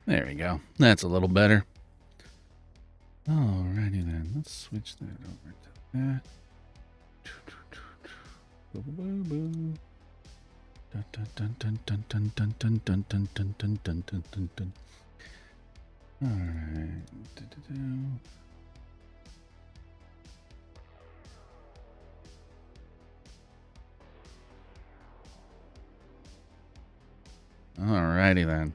There we go. That's a little better. Alrighty then. Let's switch that over to that. Alright. Alrighty then.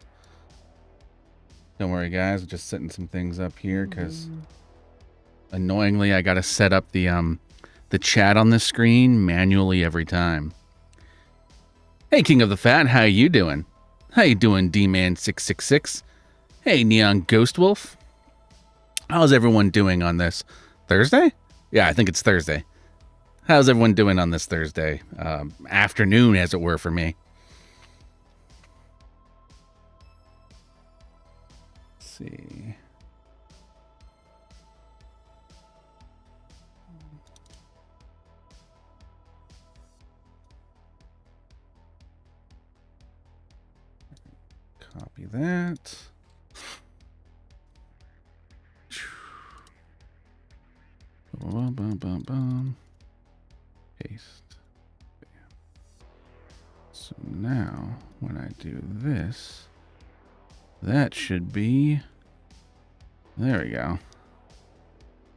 Don't worry, guys. I'm just setting some things up here because annoyingly, I gotta set up the chat on the screen manually every time. Hey, King of the Fat, how you doing? How you doing, D-Man666? Hey, Neon Ghost Wolf. How's everyone doing on this Thursday? Yeah, I think it's Thursday. How's everyone doing on this Thursday? Afternoon, as it were, for me. Let's see. Copy that. Paste. So now, when I do this, that should be... There we go.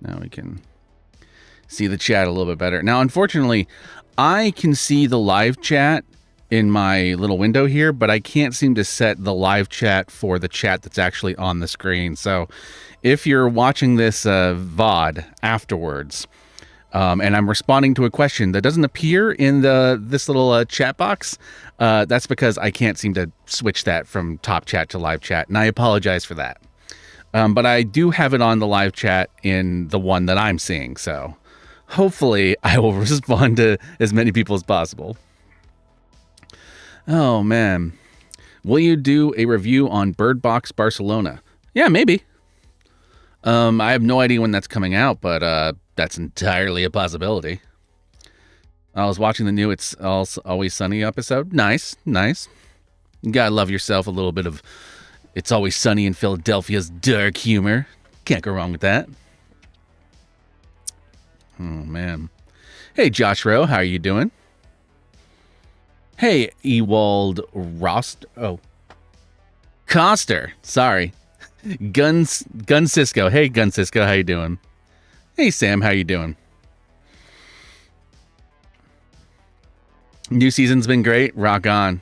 Now we can see the chat a little bit better. Now, unfortunately, I can see the live chat in my little window here, but I can't seem to set the live chat for the chat that's actually on the screen. So if you're watching this VOD afterwards, and I'm responding to a question that doesn't appear in this little chat box, that's because I can't seem to switch that from top chat to live chat, and I apologize for that. But I do have it on the live chat in the one that I'm seeing, so hopefully I will respond to as many people as possible. Oh, man. Will you do a review on Bird Box Barcelona? Yeah, maybe. I have no idea when that's coming out, but that's entirely a possibility. I was watching the new It's Always Sunny episode. Nice, nice. You gotta love yourself a little bit of It's Always Sunny in Philadelphia's dark humor. Can't go wrong with that. Oh, man. Hey, Josh Rowe, how are you doing? Hey, Ewald Rost. Oh. Coster. Sorry. Gun Cisco. Hey, Gun Cisco, how you doing? Hey, Sam, how you doing? New season's been great. Rock on.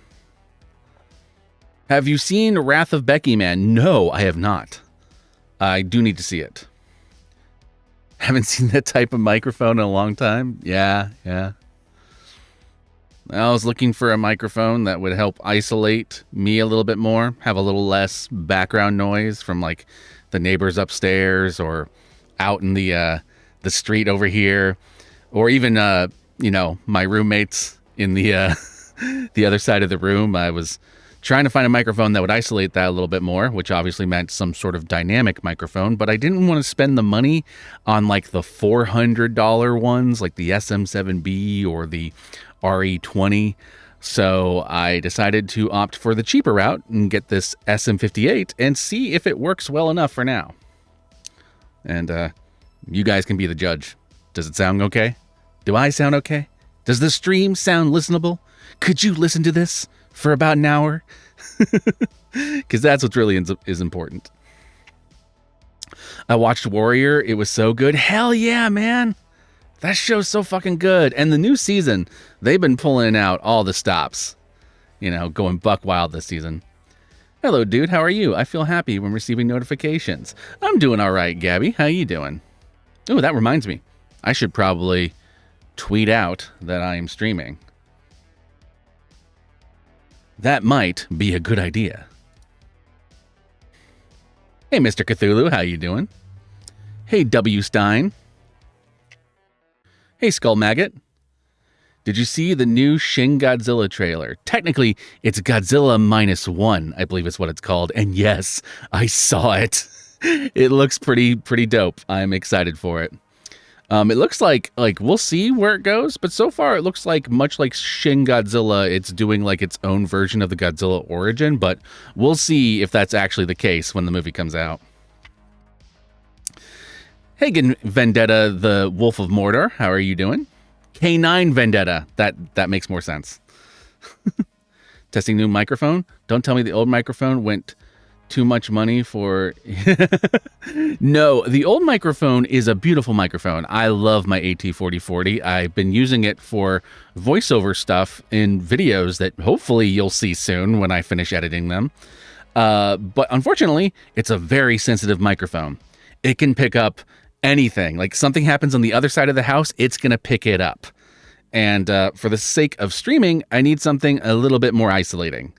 Have you seen Wrath of Becky Man? No, I have not. I do need to see it. Haven't seen that type of microphone in a long time. Yeah. I was looking for a microphone that would help isolate me a little bit more, have a little less background noise from like the neighbors upstairs or out in the street over here, or even my roommates in the the other side of the room. I was trying to find a microphone that would isolate that a little bit more, which obviously meant some sort of dynamic microphone, but I didn't want to spend the money on like the $400 ones, like the SM7B or the RE20. So I decided to opt for the cheaper route and get this SM58 and see if it works well enough for now. And you guys can be the judge. Does it sound okay? Do I sound okay? Does the stream sound listenable? Could you listen to this for about an hour? Because that's what really is important. I watched Warrior. It was so good. Hell yeah, man. That show's so fucking good. And the new season, they've been pulling out all the stops. Going buck wild this season. Hello, dude. How are you? I feel happy when receiving notifications. I'm doing all right, Gabby. How you doing? Oh, that reminds me. I should probably tweet out that I am streaming. That might be a good idea. Hey, Mr. Cthulhu. How you doing? Hey, W. Stein. Hey, Skull Maggot. Did you see the new Shin Godzilla trailer? Technically, it's Godzilla -1, I believe is what it's called. And yes, I saw it. It looks pretty dope. I'm excited for it. It looks like we'll see where it goes, but so far it looks like much like Shin Godzilla, it's doing like its own version of the Godzilla origin, but we'll see if that's actually the case when the movie comes out. Hagen Vendetta, the Wolf of Mordor, how are you doing? K9 Vendetta, that makes more sense. Testing new microphone. Don't tell me the old microphone went too much money for... No, the old microphone is a beautiful microphone. I love my AT4040. I've been using it for voiceover stuff in videos that hopefully you'll see soon when I finish editing them. But unfortunately, it's a very sensitive microphone. It can pick up anything. Like something happens on the other side of the house, it's going to pick it up. And for the sake of streaming, I need something a little bit more isolating,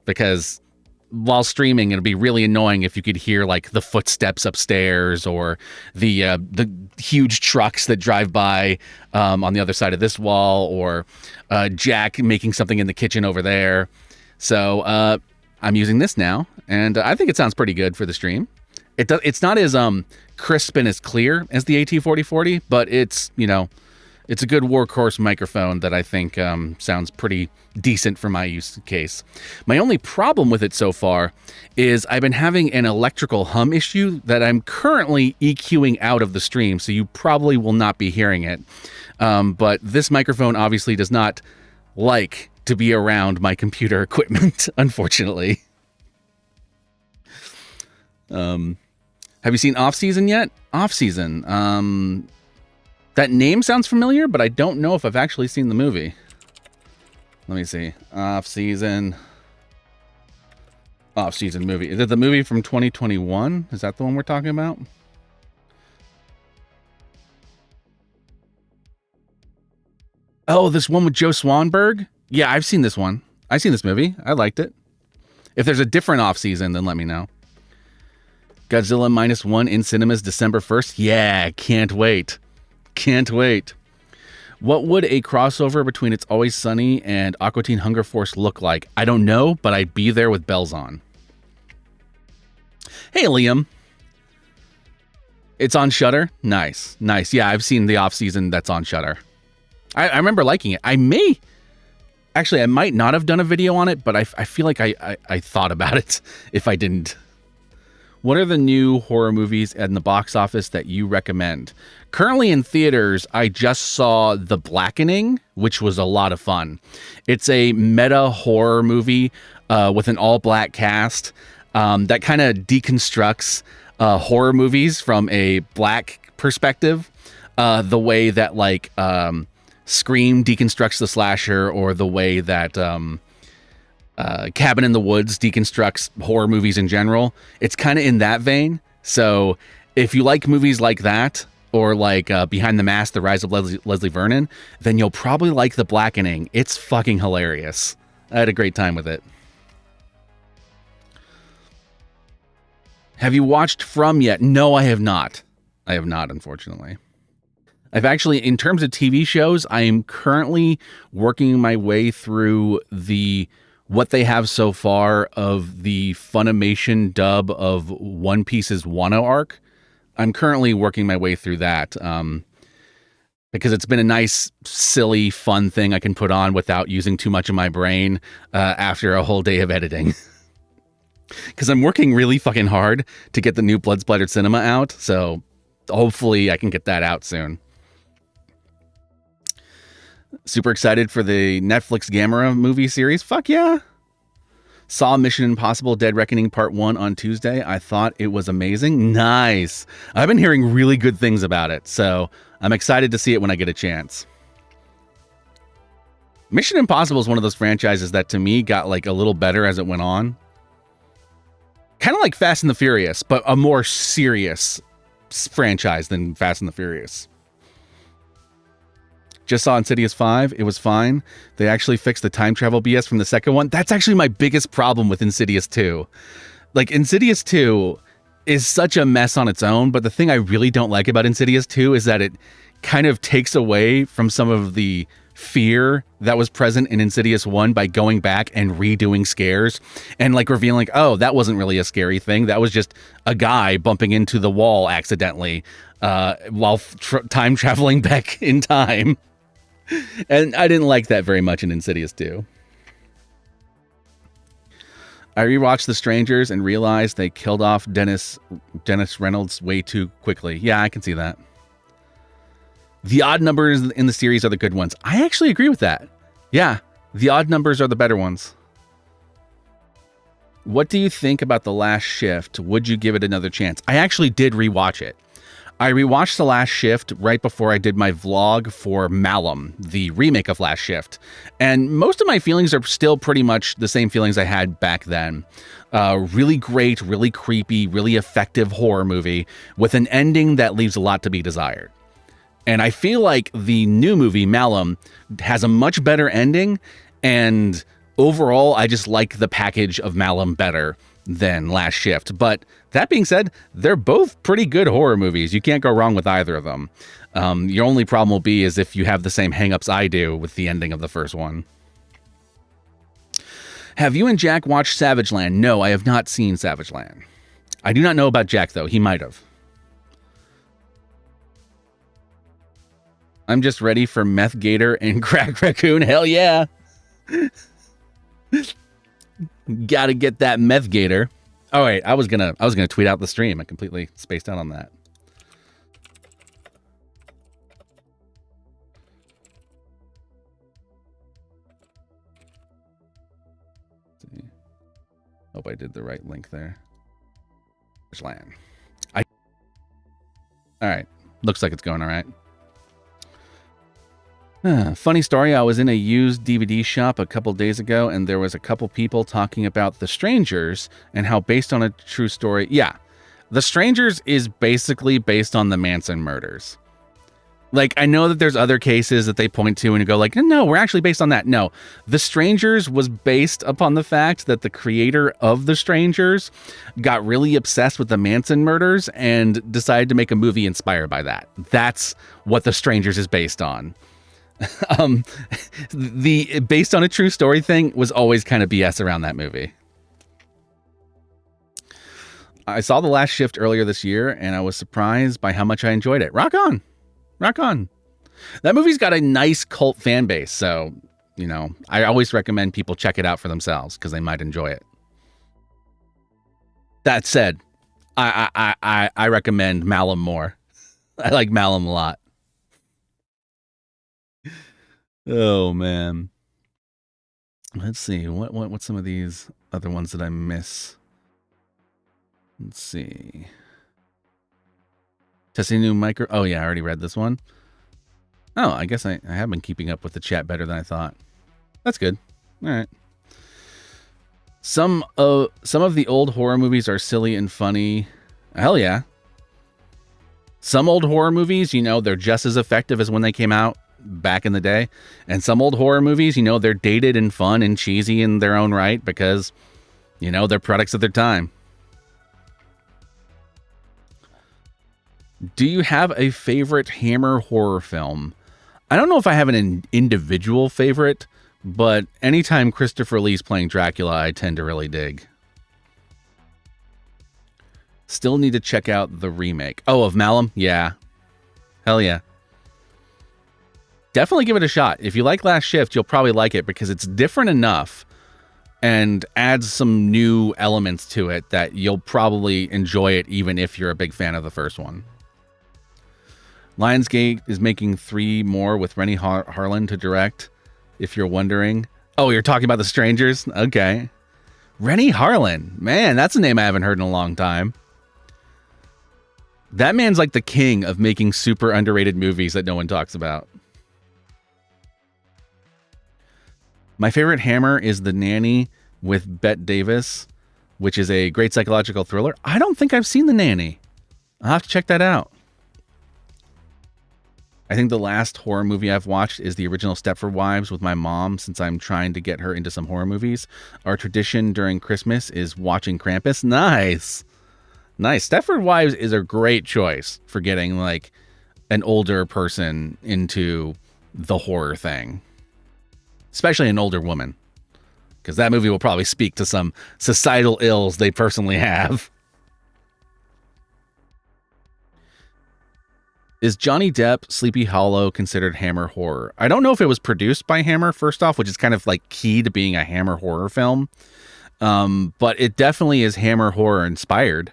because while streaming, it'll be really annoying if you could hear like the footsteps upstairs or the huge trucks that drive by on the other side of this wall, or Jack making something in the kitchen over there. So I'm using this now, and I think it sounds pretty good for the stream. It's not as crisp and as clear as the AT4040, but it's, you know, it's a good workhorse microphone that I think sounds pretty decent for my use case. My only problem with it so far is I've been having an electrical hum issue that I'm currently EQing out of the stream, so you probably will not be hearing it. But this microphone obviously does not like to be around my computer equipment, unfortunately. Have you seen Off Season yet? Off Season. That name sounds familiar, but I don't know if I've actually seen the movie. Let me see. Off Season movie. Is it the movie from 2021? Is that the one we're talking about? Oh, this one with Joe Swanberg? Yeah, I've seen this one. I've seen this movie. I liked it. If there's a different Off Season, then let me know. Godzilla -1 in cinemas December 1st. Yeah, can't wait. Can't wait. What would a crossover between It's Always Sunny and Aqua Teen Hunger Force look like? I don't know, but I'd be there with bells on. Hey, Liam. It's on Shudder? Nice. Nice. Yeah, I've seen the off-season that's on Shudder. I remember liking it. I might not have done a video on it, but I feel like I thought about it if I didn't. What are the new horror movies in the box office that you recommend? Currently in theaters, I just saw The Blackening, which was a lot of fun. It's a meta horror movie with an all-black cast that kind of deconstructs horror movies from a black perspective, the way that like Scream deconstructs the slasher, or the way that Cabin in the Woods deconstructs horror movies in general. It's kind of in that vein. So if you like movies like that, or like Behind the Mask, The Rise of Leslie Vernon, then you'll probably like The Blackening. It's fucking hilarious. I had a great time with it. Have you watched From yet? No, I have not. I have not, unfortunately. I've actually, in terms of TV shows, I am currently working my way through what they have so far of the Funimation dub of One Piece's Wano arc. I'm currently working my way through that because it's been a nice, silly, fun thing I can put on without using too much of my brain after a whole day of editing. Because I'm working really fucking hard to get the new Blood Splattered Cinema out, so hopefully I can get that out soon. Super excited for the Netflix Gamera movie series. Fuck yeah. Saw Mission Impossible Dead Reckoning Part 1 on Tuesday. I thought it was amazing. Nice. I've been hearing really good things about it, so I'm excited to see it when I get a chance. Mission Impossible is one of those franchises that to me got like a little better as it went on. Kind of like Fast and the Furious, but a more serious franchise than Fast and the Furious. Just saw Insidious 5. It was fine. They actually fixed the time travel BS from the second one. That's actually my biggest problem with Insidious 2. Like, Insidious 2 is such a mess on its own, but the thing I really don't like about Insidious 2 is that it kind of takes away from some of the fear that was present in Insidious 1 by going back and redoing scares and like revealing, like, oh, that wasn't really a scary thing. That was just a guy bumping into the wall accidentally while time traveling back in time. And I didn't like that very much in Insidious 2. I rewatched The Strangers and realized they killed off Dennis Reynolds way too quickly. Yeah, I can see that. The odd numbers in the series are the good ones. I actually agree with that. Yeah, the odd numbers are the better ones. What do you think about The Last Shift? Would you give it another chance? I actually did rewatch it. I rewatched The Last Shift right before I did my vlog for Malum, the remake of Last Shift. And most of my feelings are still pretty much the same feelings I had back then. Really great, really creepy, really effective horror movie with an ending that leaves a lot to be desired. And I feel like the new movie, Malum, has a much better ending. And overall, I just like the package of Malum better than Last Shift. But that being said, they're both pretty good horror movies. You can't go wrong with either of them. Your only problem will be is if you have the same hangups I do with the ending of the first one. Have you and Jack watched Savageland? No, I have not seen Savageland. I do not know about Jack, though. He might have. I'm just ready for Meth Gator and Crack Raccoon. Hell yeah. Gotta get that Meth Gator. Oh wait, I was gonna tweet out the stream. I completely spaced out on that. Let's see. Hope I did the right link there. Land. All right. Looks like it's going all right. Funny story, I was in a used DVD shop a couple days ago, and there was a couple people talking about The Strangers and how based on a true story. Yeah, The Strangers is basically based on the Manson murders. Like, I know that there's other cases that they point to and go like, no, we're actually based on that. No, The Strangers was based upon the fact that the creator of The Strangers got really obsessed with the Manson murders and decided to make a movie inspired by that. That's what The Strangers is based on. The based on a true story thing was always kind of BS around that movie. I saw The Last Shift earlier this year and I was surprised by how much I enjoyed it. Rock on. Rock on. That movie's got a nice cult fan base, so, you know, I always recommend people check it out for themselves because they might enjoy it. That said, I recommend Malum more. I like Malum a lot. Oh man. Let's see. What's some of these other ones that I miss? Let's see. Testing new micro. Oh yeah, I already read this one. Oh, I guess I have been keeping up with the chat better than I thought. That's good. All right. Some of the old horror movies are silly and funny. Hell yeah. Some old horror movies, you know, they're just as effective as when they came out back in the day. And some old horror movies, you know, they're dated and fun and cheesy in their own right because, you know, they're products of their time. Do you have a favorite Hammer horror film? I don't know if I have an individual favorite, but anytime Christopher Lee's playing Dracula, I tend to really dig. Still need to check out the remake. Oh, of Malum? Yeah. Hell yeah. Definitely give it a shot. If you like Last Shift, you'll probably like it because it's different enough and adds some new elements to it that you'll probably enjoy it even if you're a big fan of the first one. Lionsgate is making 3 more with Rennie Harlin to direct, if you're wondering. Oh, you're talking about The Strangers? Okay. Rennie Harlin. Man, that's a name I haven't heard in a long time. That man's like the king of making super underrated movies that no one talks about. My favorite Hammer is The Nanny with Bette Davis, which is a great psychological thriller. I don't think I've seen The Nanny. I'll have to check that out. I think the last horror movie I've watched is the original Stepford Wives with my mom since I'm trying to get her into some horror movies. Our tradition during Christmas is watching Krampus. Nice. Nice. Stepford Wives is a great choice for getting like an older person into the horror thing, especially an older woman, because that movie will probably speak to some societal ills they personally have. Is Johnny Depp Sleepy Hollow considered Hammer horror? I don't know if it was produced by Hammer, first off, which is kind of like key to being a Hammer horror film. But it definitely is Hammer horror inspired.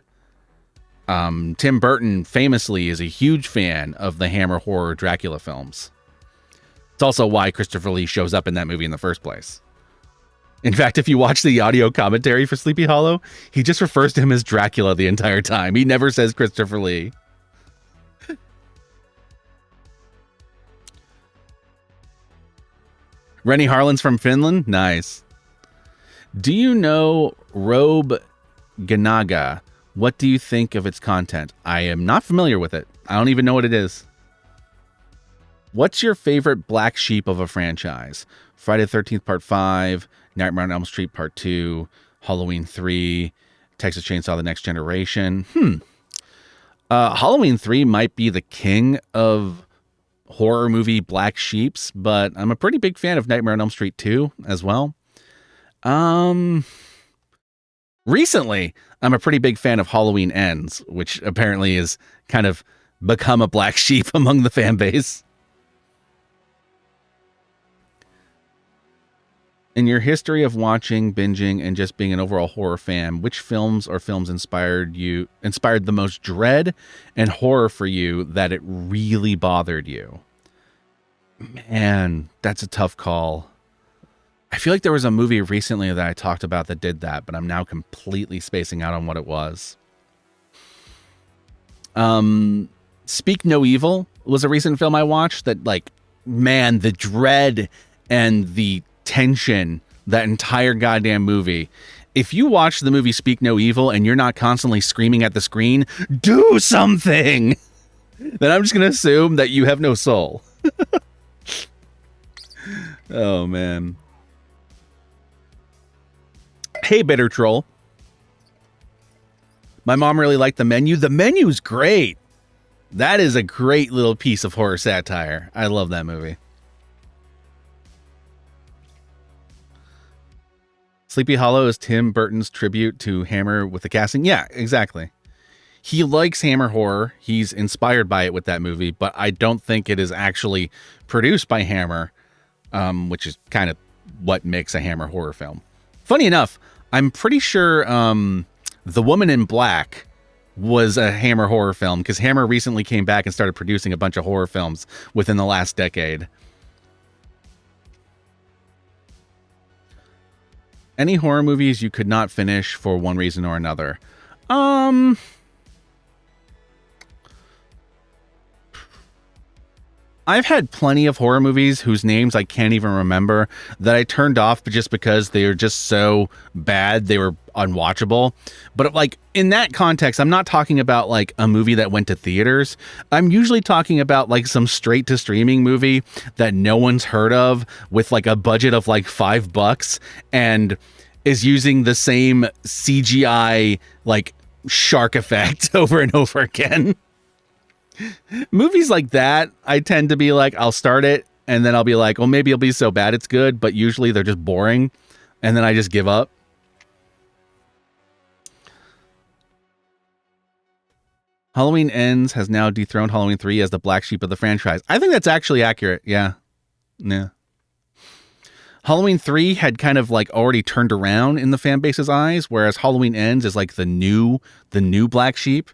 Tim Burton famously is a huge fan of the Hammer horror Dracula films. It's also why Christopher Lee shows up in that movie in the first place. In fact, if you watch the audio commentary for Sleepy Hollow, he just refers to him as Dracula the entire time. He never says Christopher Lee. Rennie Harlan's from Finland? Nice. Do you know Robe Ganaga? What do you think of its content? I am not familiar with it. I don't even know what it is. What's your favorite black sheep of a franchise? Friday the 13th Part 5, Nightmare on Elm Street Part 2, Halloween 3, Texas Chainsaw The Next Generation. Halloween 3 might be the king of horror movie black sheeps, but I'm a pretty big fan of Nightmare on Elm Street 2 as well. Recently, I'm a pretty big fan of Halloween Ends, which apparently is kind of become a black sheep among the fan base. In your history of watching, binging, and just being an overall horror fan, which films or films inspired the most dread and horror for you that it really bothered you? Man, that's a tough call. I feel like there was a movie recently that I talked about that did that, but I'm now completely spacing out on what it was. Speak No Evil was a recent film I watched that, like, man, the dread and the tension, that entire goddamn movie. If you watch the movie Speak No Evil and you're not constantly screaming at the screen, do something! Then I'm just going to assume that you have no soul. Oh, man. Hey, Bitter Troll. My mom really liked The Menu. The Menu's great. That is a great little piece of horror satire. I love that movie. Sleepy Hollow is Tim Burton's tribute to Hammer with the casting. Yeah, exactly. He likes Hammer horror. He's inspired by it with that movie, but I don't think it is actually produced by Hammer, which is kind of what makes a Hammer horror film. Funny enough, I'm pretty sure The Woman in Black was a Hammer horror film, because Hammer recently came back and started producing a bunch of horror films within the last decade. Any horror movies you could not finish for one reason or another? I've had plenty of horror movies whose names I can't even remember that I turned off just because they were just so bad they were unwatchable. But like in that context, I'm not talking about like a movie that went to theaters. I'm usually talking about like some straight to streaming movie that no one's heard of with like a budget of like $5 and is using the same CGI like shark effect over and over again. Movies like that, I tend to be like, I'll start it and then I'll be like, well, maybe it'll be so bad it's good, but usually they're just boring and then I just give up. Halloween Ends has now dethroned Halloween 3 as the black sheep of the franchise. I think that's actually accurate. Yeah. Halloween 3 had kind of like already turned around in the fan base's eyes, whereas Halloween Ends is like the new black sheep.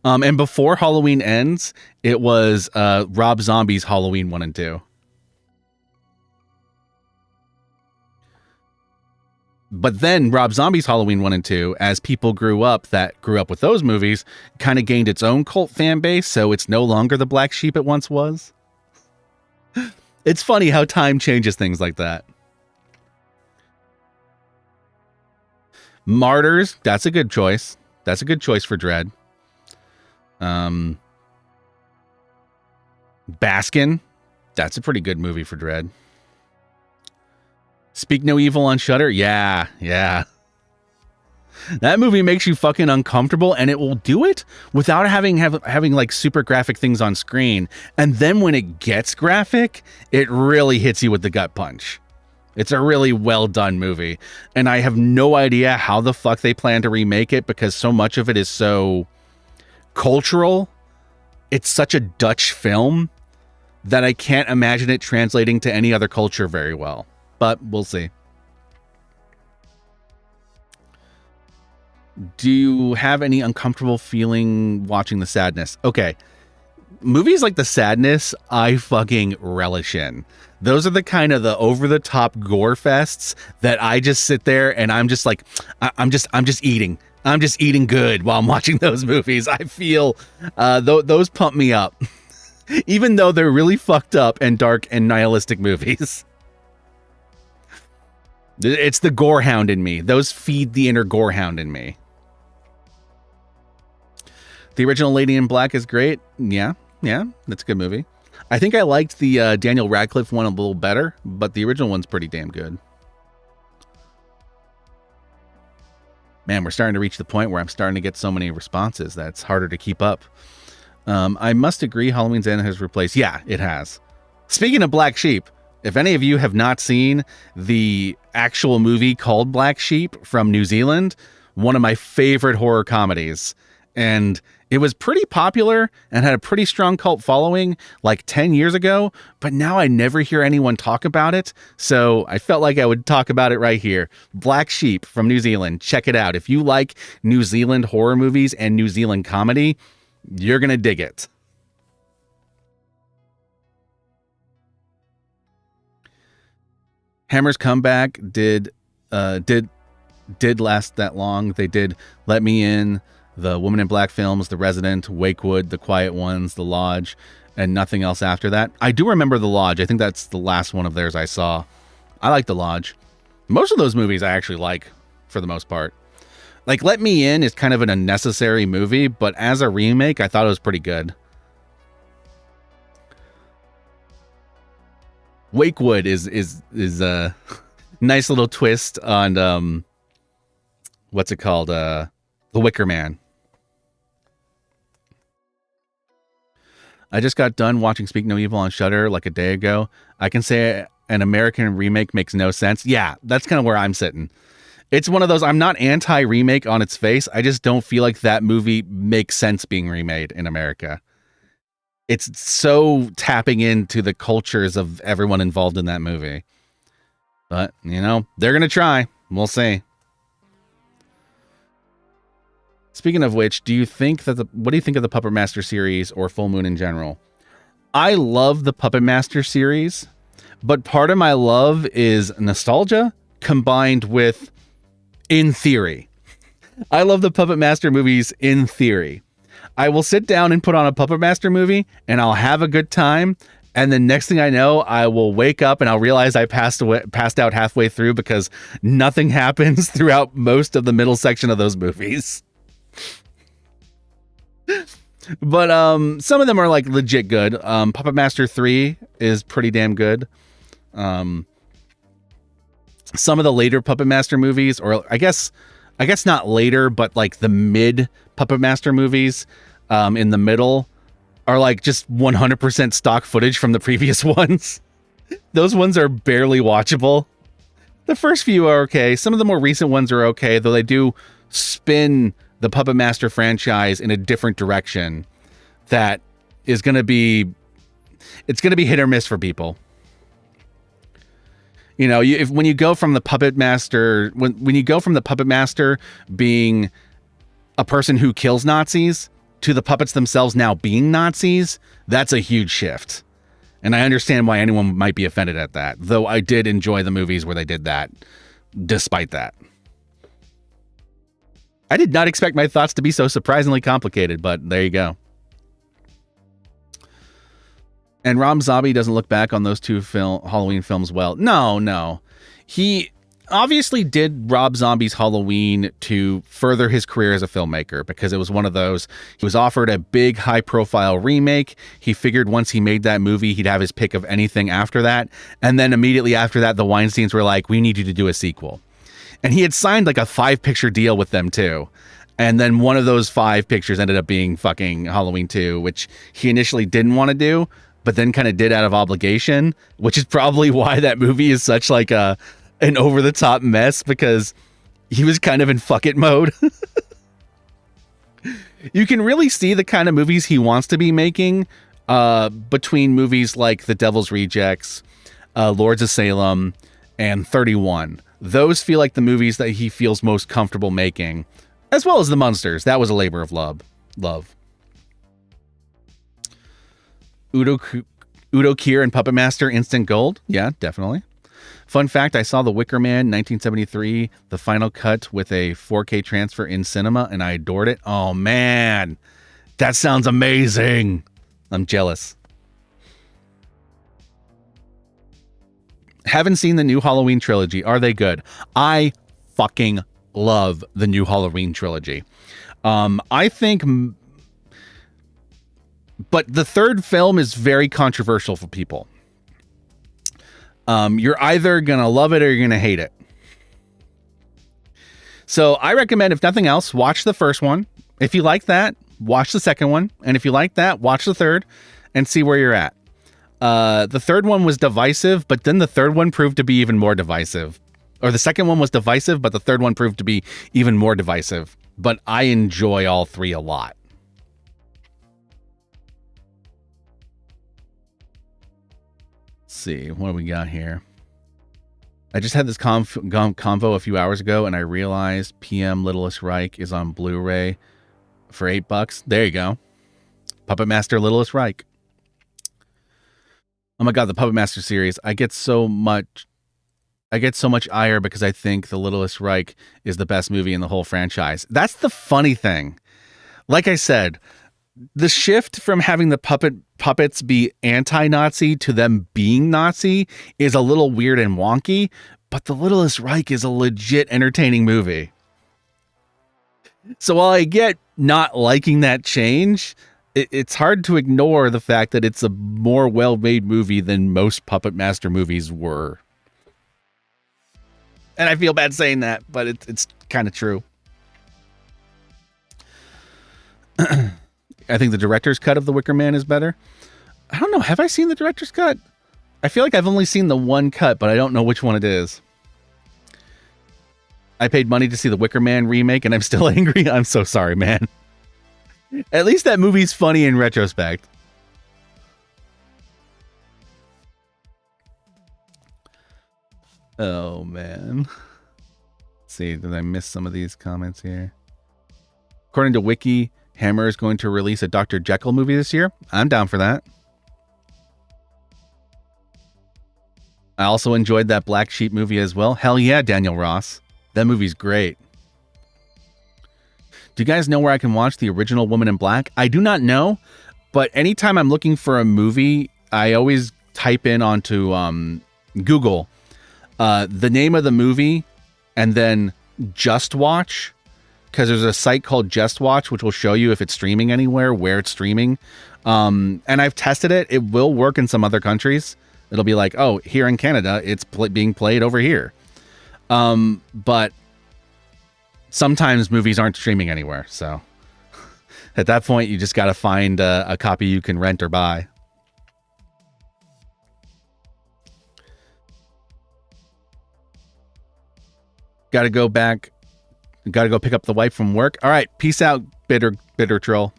And before Halloween Ends, it was Rob Zombie's Halloween 1 and 2. But then Rob Zombie's Halloween 1 and 2, as people grew up with those movies, kind of gained its own cult fan base, so it's no longer the black sheep it once was. It's funny how time changes things like that. Martyrs, that's a good choice. That's a good choice for Dread. Baskin, that's a pretty good movie for Dread. Speak No Evil on Shudder, yeah. That movie makes you fucking uncomfortable, and it will do it without having like super graphic things on screen. And then when it gets graphic, it really hits you with the gut punch. It's a really well done movie, and I have no idea how the fuck they plan to remake it because so much of it is so cultural. It's such a Dutch film that I can't imagine it translating to any other culture very well, but we'll see. Do you have any uncomfortable feeling watching The Sadness? Okay. Movies like The Sadness, I fucking relish in. Those are the kind of the over-the-top gore fests that I just sit there and I'm just like, I'm just eating. I'm just eating good while I'm watching those movies. I feel those pump me up, even though they're really fucked up and dark and nihilistic movies. It's the gorehound in me. Those feed the inner gorehound in me. The original Lady in Black is great. Yeah, that's a good movie. I think I liked the Daniel Radcliffe one a little better, but the original one's pretty damn good. Man, we're starting to reach the point where I'm starting to get so many responses that it's harder to keep up. I must agree, Halloween's End has replaced. Yeah, it has. Speaking of Black Sheep, if any of you have not seen the actual movie called Black Sheep from New Zealand, one of my favorite horror comedies, and it was pretty popular and had a pretty strong cult following like 10 years ago, but now I never hear anyone talk about it, so I felt like I would talk about it right here. Black Sheep from New Zealand. Check it out. If you like New Zealand horror movies and New Zealand comedy, you're going to dig it. Hammer's comeback did last that long. They did Let Me In, the Woman in Black films, The Resident, Wakewood, The Quiet Ones, The Lodge, and nothing else after that. I do remember The Lodge. I think that's the last one of theirs I saw. I like The Lodge. Most of those movies I actually like, for the most part. Like, Let Me In is kind of an unnecessary movie, but as a remake, I thought it was pretty good. Wakewood is a nice little twist on, what's it called? The Wicker Man. I just got done watching Speak No Evil on Shudder like a day ago. I can say an American remake makes no sense. Yeah, that's kind of where I'm sitting. It's one of those, I'm not anti-remake on its face. I just don't feel like that movie makes sense being remade in America. It's so tapping into the cultures of everyone involved in that movie. But, you know, they're going to try. We'll see. Speaking of which, what do you think of the Puppet Master series or Full Moon in general? I love the Puppet Master series, but part of my love is nostalgia combined with in theory. I love the Puppet Master movies in theory. I will sit down and put on a Puppet Master movie and I'll have a good time. And the next thing I know, I will wake up and I'll realize I passed out halfway through because nothing happens throughout most of the middle section of those movies. But some of them are like legit good. Puppet Master 3 is pretty damn good. Some of the later Puppet Master movies, or I guess not later, but like the mid Puppet Master movies in the middle are like just 100% stock footage from the previous ones. Those ones are barely watchable. The first few are okay. Some of the more recent ones are okay, though they do spin the Puppet Master franchise in a different direction that is going to be hit or miss for people. You know, when you go from the Puppet Master, when you go from the Puppet Master being a person who kills Nazis to the puppets themselves now being Nazis, that's a huge shift. And I understand why anyone might be offended at that, though I did enjoy the movies where they did that, despite that. I did not expect my thoughts to be so surprisingly complicated, but there you go. And Rob Zombie doesn't look back on those two Halloween films well. No. He obviously did Rob Zombie's Halloween to further his career as a filmmaker, because it was one of those, he was offered a big high-profile remake. He figured once he made that movie, he'd have his pick of anything after that. And then immediately after that, the Weinsteins were like, we need you to do a sequel. And he had signed like a 5-picture deal with them too. And then one of those 5 pictures ended up being fucking Halloween 2, which he initially didn't want to do, but then kind of did out of obligation, which is probably why that movie is such like an over the top mess, because he was kind of in fuck it mode. You can really see the kind of movies he wants to be making between movies like The Devil's Rejects, Lords of Salem, and 31. Those feel like the movies that he feels most comfortable making, as well as The Munsters. That was a labor of love. Udo Kier and Puppet Master, instant gold. Yeah, definitely. Fun fact, I saw The Wicker Man 1973, the final cut with a 4K transfer in cinema, and I adored it. Oh, man. That sounds amazing. I'm jealous. Haven't seen the new Halloween trilogy. Are they good? I fucking love the new Halloween trilogy. I think... But the third film is very controversial for people. You're either going to love it or you're going to hate it. So I recommend, if nothing else, watch the first one. If you like that, watch the second one. And if you like that, watch the third and see where you're at. The third one was divisive, but then the third one proved to be even more divisive. Or the second one was divisive, but the third one proved to be even more divisive. But I enjoy all three a lot. See what do we got here. I just had this convo a few hours ago, and I realized PM Littlest Reich is on Blu-ray for $8. There you go. Puppet Master Littlest Reich. Oh my god, the Puppet Master series. I get so much ire because I think The Littlest Reich is the best movie in the whole franchise. That's the funny thing. Like I said, the shift from having the puppets be anti-Nazi to them being Nazi is a little weird and wonky, but The Littlest Reich is a legit entertaining movie. So while I get not liking that change, it's hard to ignore the fact that it's a more well-made movie than most Puppet Master movies were. And I feel bad saying that, but it's kind of true. I think the director's cut of The Wicker Man is better. I don't know. Have I seen the director's cut? I feel like I've only seen the one cut, but I don't know which one it is. I paid money to see the Wicker Man remake, and I'm still angry. I'm so sorry, man. At least that movie's funny in retrospect. Oh, man. Let's see, did I miss some of these comments here? According to Wiki, Hammer is going to release a Dr. Jekyll movie this year. I'm down for that. I also enjoyed that Black Sheep movie as well. Hell yeah, Daniel Ross. That movie's great. Do you guys know where I can watch the original Woman in Black? I do not know, but anytime I'm looking for a movie, I always type in onto Google the name of the movie and then Just Watch, because there's a site called Just Watch which will show you if it's streaming anywhere, where it's streaming. And I've tested it. It will work in some other countries. It'll be like, oh, here in Canada, it's being played over here. But sometimes movies aren't streaming anywhere. So at that point, you just got to find a copy you can rent or buy. Got to go back. Got to go pick up the wife from work. All right. Peace out, bitter troll.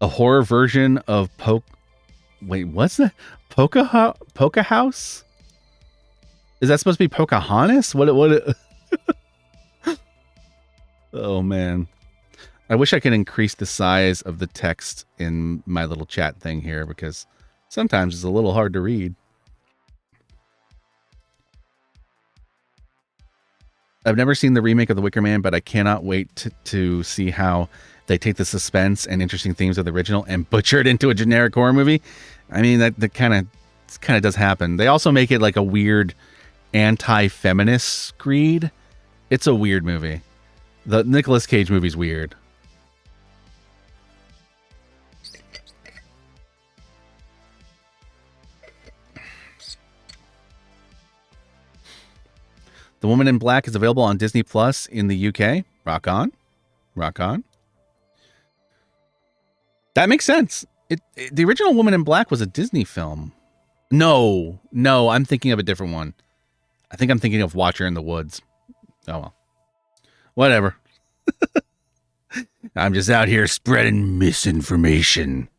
A horror version of Wait, what's that? Poca House? Is that supposed to be Pocahontas? What? Oh, man. I wish I could increase the size of the text in my little chat thing here, because sometimes it's a little hard to read. I've never seen the remake of The Wicker Man, but I cannot wait to see how they take the suspense and interesting themes of the original and butcher it into a generic horror movie. I mean, that kind of does happen. They also make it like a weird anti-feminist screed. It's a weird movie. The Nicolas Cage movie's weird. The Woman in Black is available on Disney Plus in the UK. Rock on. Rock on. That makes sense. The original Woman in Black was a Disney film. No, I'm thinking of a different one. I think I'm thinking of Watcher in the Woods. Oh, well. Whatever. I'm just out here spreading misinformation.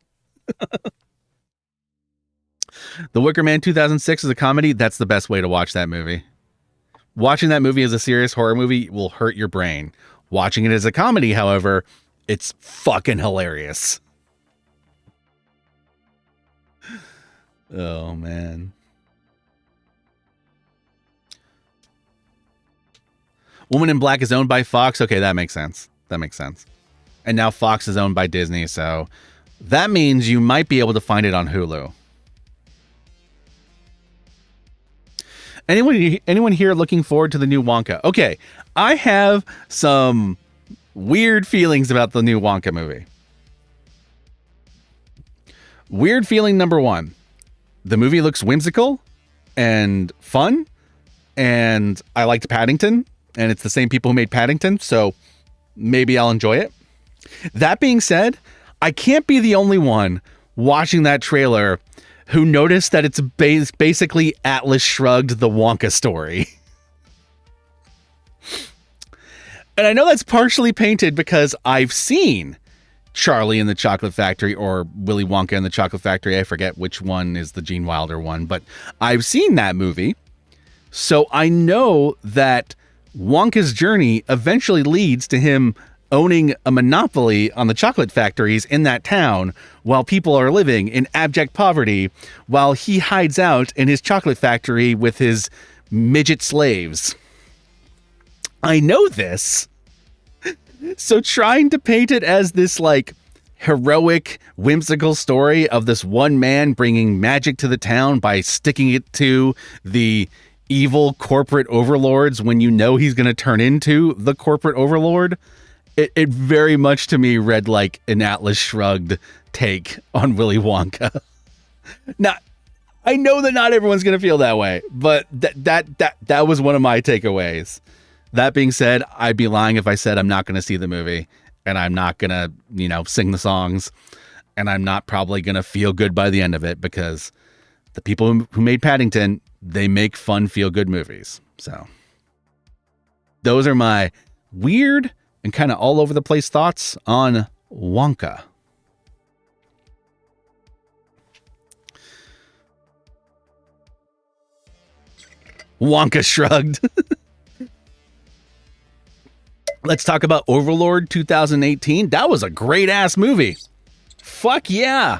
The Wicker Man 2006 is a comedy. That's the best way to watch that movie. Watching that movie as a serious horror movie will hurt your brain. Watching it as a comedy, however, it's fucking hilarious. Oh, man. Woman in Black is owned by Fox. Okay, that makes sense. That makes sense. And now Fox is owned by Disney, so that means you might be able to find it on Hulu. Anyone here looking forward to the new Wonka? Okay, I have some weird feelings about the new Wonka movie. Weird feeling number one. The movie looks whimsical and fun, and I liked Paddington, and it's the same people who made Paddington, so maybe I'll enjoy it. That being said, I can't be the only one watching that trailer who noticed that it's basically Atlas Shrugged the Wonka story. And I know that's partially painted because I've seen Charlie and the Chocolate Factory or Willy Wonka and the Chocolate Factory. I forget which one is the Gene Wilder one, but I've seen that movie. So I know that Wonka's journey eventually leads to him owning a monopoly on the chocolate factories in that town while people are living in abject poverty while he hides out in his chocolate factory with his midget slaves. I know this. So trying to paint it as this like heroic, whimsical story of this one man bringing magic to the town by sticking it to the evil corporate overlords when you know he's going to turn into the corporate overlord, it very much to me read like an Atlas Shrugged take on Willy Wonka. Now, I know that not everyone's going to feel that way, but that was one of my takeaways. That being said, I'd be lying if I said I'm not going to see the movie and I'm not going to, sing the songs and I'm not probably going to feel good by the end of it because the people who made Paddington, they make fun, feel good movies. So those are my weird and kind of all over the place thoughts on Wonka. Wonka Shrugged. Let's talk about Overlord 2018. That was a great ass movie. Fuck yeah.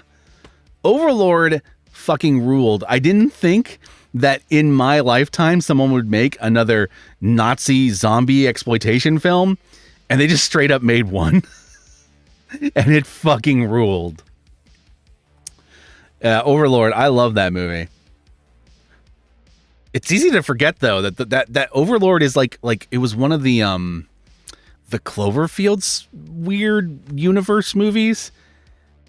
Overlord fucking ruled. I didn't think that in my lifetime someone would make another Nazi zombie exploitation film, and they just straight up made one. And it fucking ruled. Overlord, I love that movie. It's easy to forget though that Overlord is like it was one of the Cloverfield's weird universe movies.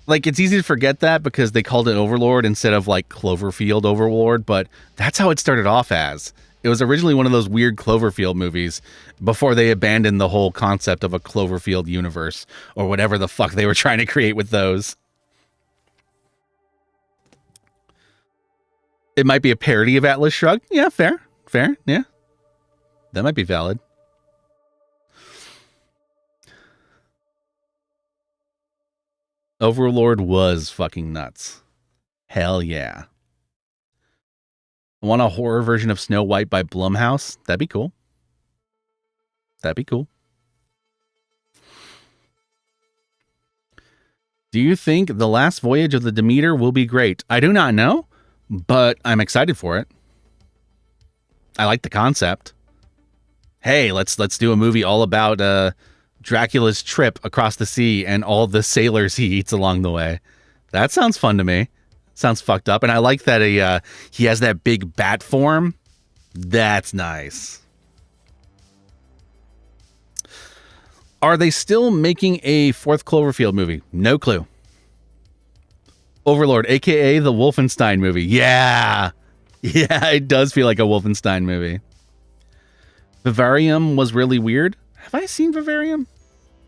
Like, it's easy to forget that because they called it Overlord instead of like Cloverfield Overlord, but that's how it started off as. It was originally one of those weird Cloverfield movies before they abandoned the whole concept of a Cloverfield universe or whatever the fuck they were trying to create with those. It might be a parody of Atlas Shrugged. Yeah, fair. Yeah. That might be valid. Overlord was fucking nuts. Hell yeah. I want a horror version of Snow White by Blumhouse. That'd be cool. Do you think The Last Voyage of the Demeter will be great? I do not know, but I'm excited for it. I like the concept. Hey, let's do a movie all about Dracula's trip across the sea and all the sailors he eats along the way. That sounds fun to me. Sounds fucked up. And I like that he has that big bat form. That's nice. Are they still making a fourth Cloverfield movie? No clue. Overlord, aka the Wolfenstein movie. Yeah, it does feel like a Wolfenstein movie. Vivarium was really weird. Have I seen Vivarium?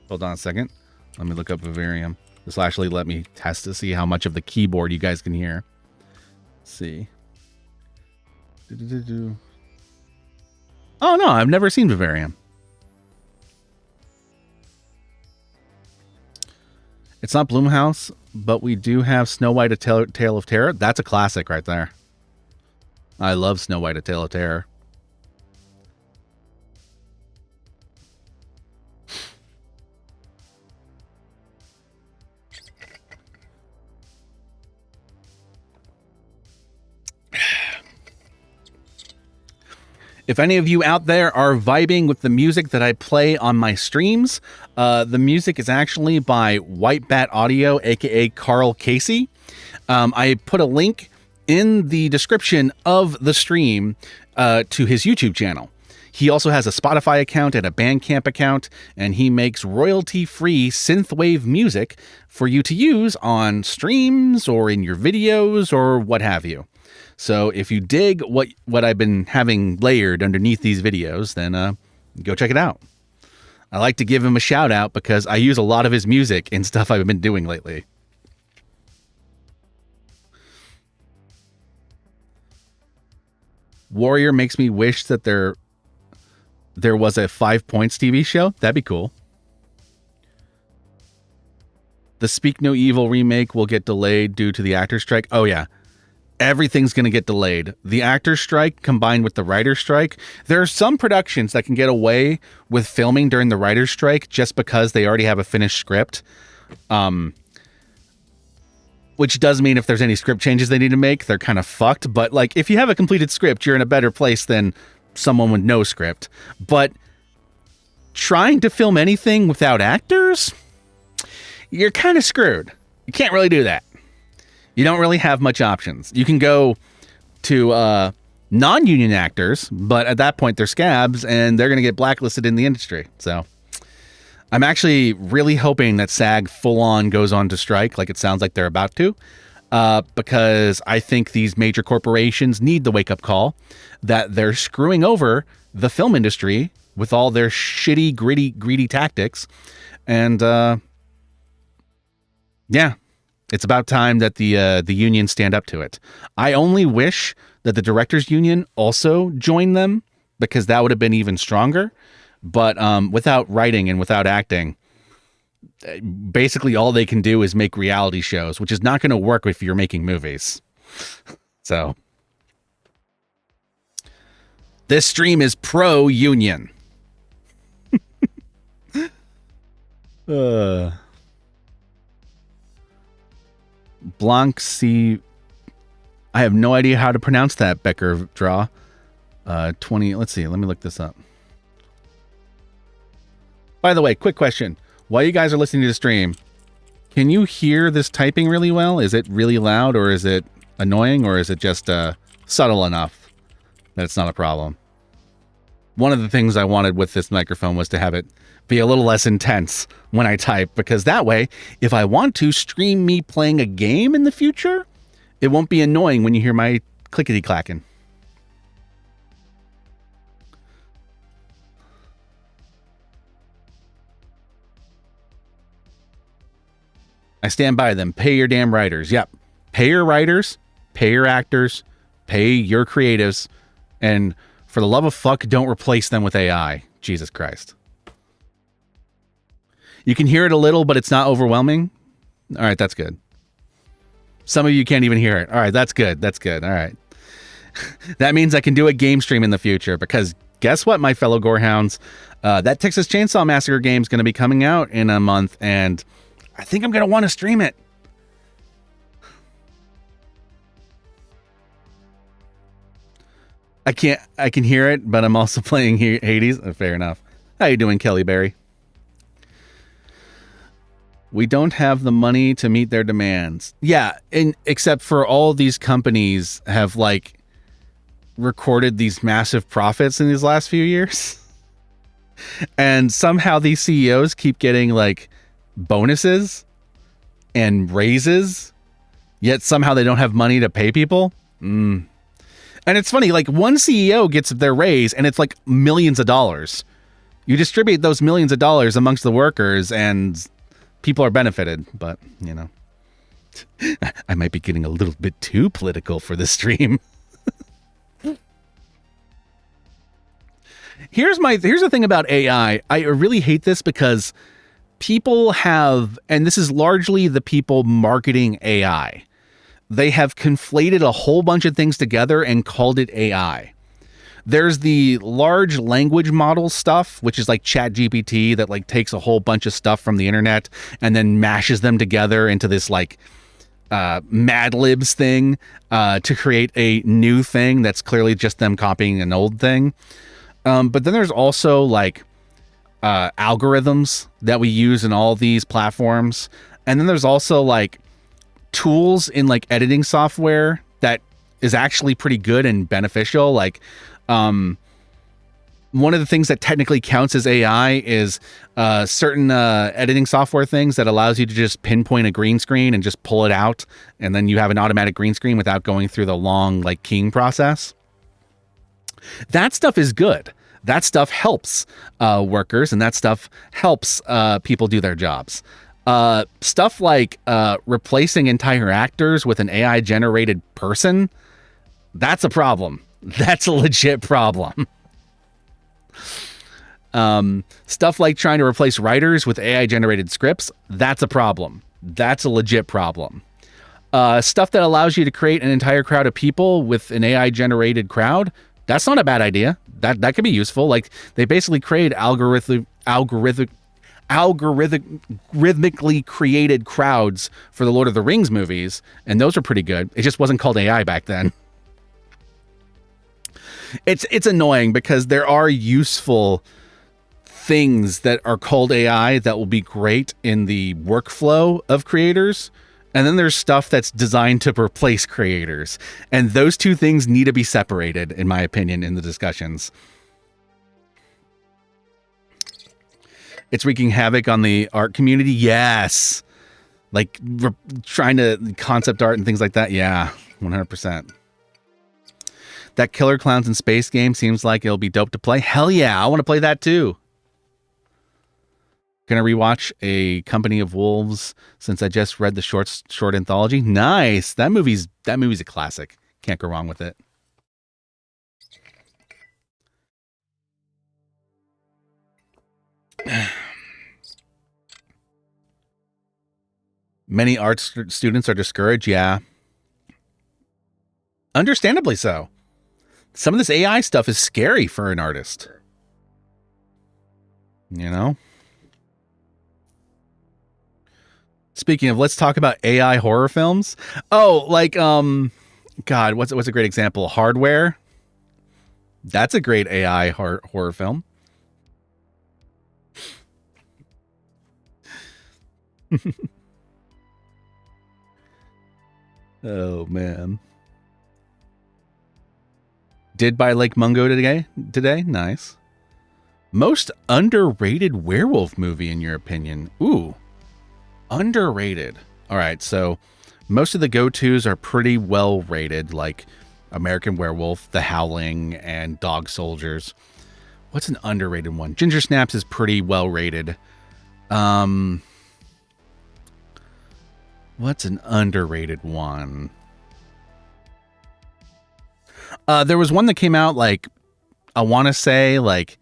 Hold on a second. Let me look up Vivarium. This will actually let me test to see how much of the keyboard you guys can hear. Let's see. Oh, no, I've never seen Vivarium. It's not Blumhouse, but we do have Snow White, A Tale of Terror. That's a classic right there. I love Snow White, A Tale of Terror. If any of you out there are vibing with the music that I play on my streams, the music is actually by White Bat Audio, aka Karl Casey. I put a link in the description of the stream to his YouTube channel. He also has a Spotify account and a Bandcamp account, and he makes royalty-free synthwave music for you to use on streams or in your videos or what have you. So if you dig what I've been having layered underneath these videos, then go check it out. I like to give him a shout out because I use a lot of his music in stuff I've been doing lately. Warrior makes me wish that there was a 5 Points TV show. That'd be cool. The Speak No Evil remake will get delayed due to the actor strike. Oh yeah. Everything's going to get delayed. The actor strike combined with the writer strike. There are some productions that can get away with filming during the writer strike just because they already have a finished script. Which does mean if there's any script changes they need to make, they're kind of fucked. But like, if you have a completed script, you're in a better place than someone with no script. But trying to film anything without actors, you're kind of screwed. You can't really do that. You don't really have much options. You can go to non-union actors, but at that point they're scabs and they're going to get blacklisted in the industry. So I'm actually really hoping that SAG full-on goes on to strike like it sounds like they're about to, because I think these major corporations need the wake-up call that they're screwing over the film industry with all their shitty, greedy tactics. And yeah. It's about time that the unions stand up to it. I only wish that the directors union also joined them because that would have been even stronger. But without writing and without acting, basically all they can do is make reality shows, which is not going to work if you're making movies. So this stream is pro-union. Blanc C. I have no idea how to pronounce that, Becker Draw. 20. Let's see. Let me look this up. By the way, quick question. While you guys are listening to the stream, can you hear this typing really well? Is it really loud, or is it annoying, or is it just subtle enough that it's not a problem? One of the things I wanted with this microphone was to have it be a little less intense when I type, because that way, if I want to stream me playing a game in the future, it won't be annoying when you hear my clickety-clacking. I stand by them. Pay your damn writers. Yep. Pay your writers, pay your actors, pay your creatives, and for the love of fuck, don't replace them with AI. Jesus Christ. You can hear it a little, but it's not overwhelming. All right, that's good. Some of you can't even hear it. All right, that's good. That's good. All right. That means I can do a game stream in the future, because guess what, my fellow Gorehounds? That Texas Chainsaw Massacre game is going to be coming out in a month, and I think I'm going to want to stream it. I can hear it, but I'm also playing Hades. Fair enough. How you doing, Kelly Berry? We don't have the money to meet their demands. Yeah, and except for all these companies have like recorded these massive profits in these last few years. And somehow these CEOs keep getting like bonuses and raises, yet somehow they don't have money to pay people. And it's funny, like one CEO gets their raise and it's like millions of dollars. You distribute those millions of dollars amongst the workers and people are benefited. But, you know, I might be getting a little bit too political for this stream. Here's the thing about AI. I really hate this because people have, and this is largely the people marketing AI, they have conflated a whole bunch of things together and called it AI. There's the large language model stuff, which is like ChatGPT that like takes a whole bunch of stuff from the internet and then mashes them together into this like Mad Libs thing to create a new thing that's clearly just them copying an old thing. But then there's also like algorithms that we use in all these platforms. And then there's also like tools in like editing software that is actually pretty good and beneficial. Like one of the things that technically counts as AI is certain editing software things that allows you to just pinpoint a green screen and just pull it out. And then you have an automatic green screen without going through the long like keying process. That stuff is good. That stuff helps workers, and that stuff helps people do their jobs. Stuff like replacing entire actors with an AI-generated person, that's a problem. That's a legit problem. Stuff like trying to replace writers with AI-generated scripts, that's a problem. That's a legit problem. Stuff that allows you to create an entire crowd of people with an AI-generated crowd, that's not a bad idea. That could be useful. Like they basically create rhythmically created crowds for the Lord of the Rings movies, and those are pretty good. It just wasn't called AI back then. It's annoying because there are useful things that are called AI that will be great in the workflow of creators. And then there's stuff that's designed to replace creators. And those two things need to be separated, in my opinion, in the discussions. It's wreaking havoc on the art community. Yes. Like trying to concept art and things like that. Yeah, 100%. That Killer Clowns in Space game seems like it'll be dope to play. Hell yeah, I want to play that too. Gonna rewatch A Company of Wolves since I just read the short anthology. Nice. That movie's a classic. Can't go wrong with it. Many art students are discouraged. Yeah. Understandably so. Some of this AI stuff is scary for an artist. You know? Speaking of, let's talk about AI horror films. Oh, like, God, what's a great example? Hardware. That's a great AI horror film. Oh, man. Did buy Lake Mungo today? Nice. Most underrated werewolf movie, in your opinion? Ooh. Underrated. All right, so most of the go-tos are pretty well rated, like American Werewolf, The Howling, and Dog Soldiers. What's an underrated one? Ginger Snaps is pretty well rated. What's an underrated one? There was one that came out, like, I want to say, like,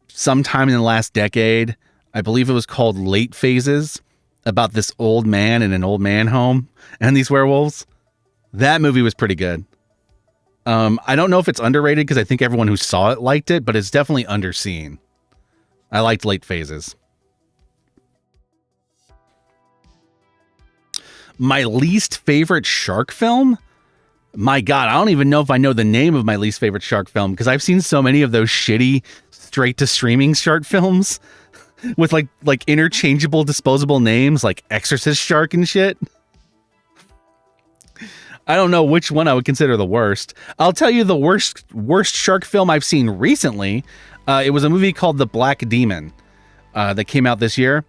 sometime in the last decade. I believe it was called Late Phases, about this old man in an old man home and these werewolves. That movie was pretty good. I don't know if it's underrated because I think everyone who saw it liked it, but it's definitely underseen. I liked Late Phases. My least favorite shark film? My God, I don't even know if I know the name of my least favorite shark film because I've seen so many of those shitty straight to streaming shark films with like interchangeable disposable names like Exorcist Shark and shit. I don't know which one I would consider the worst. I'll tell you the worst shark film I've seen recently. It was a movie called The Black Demon that came out this year.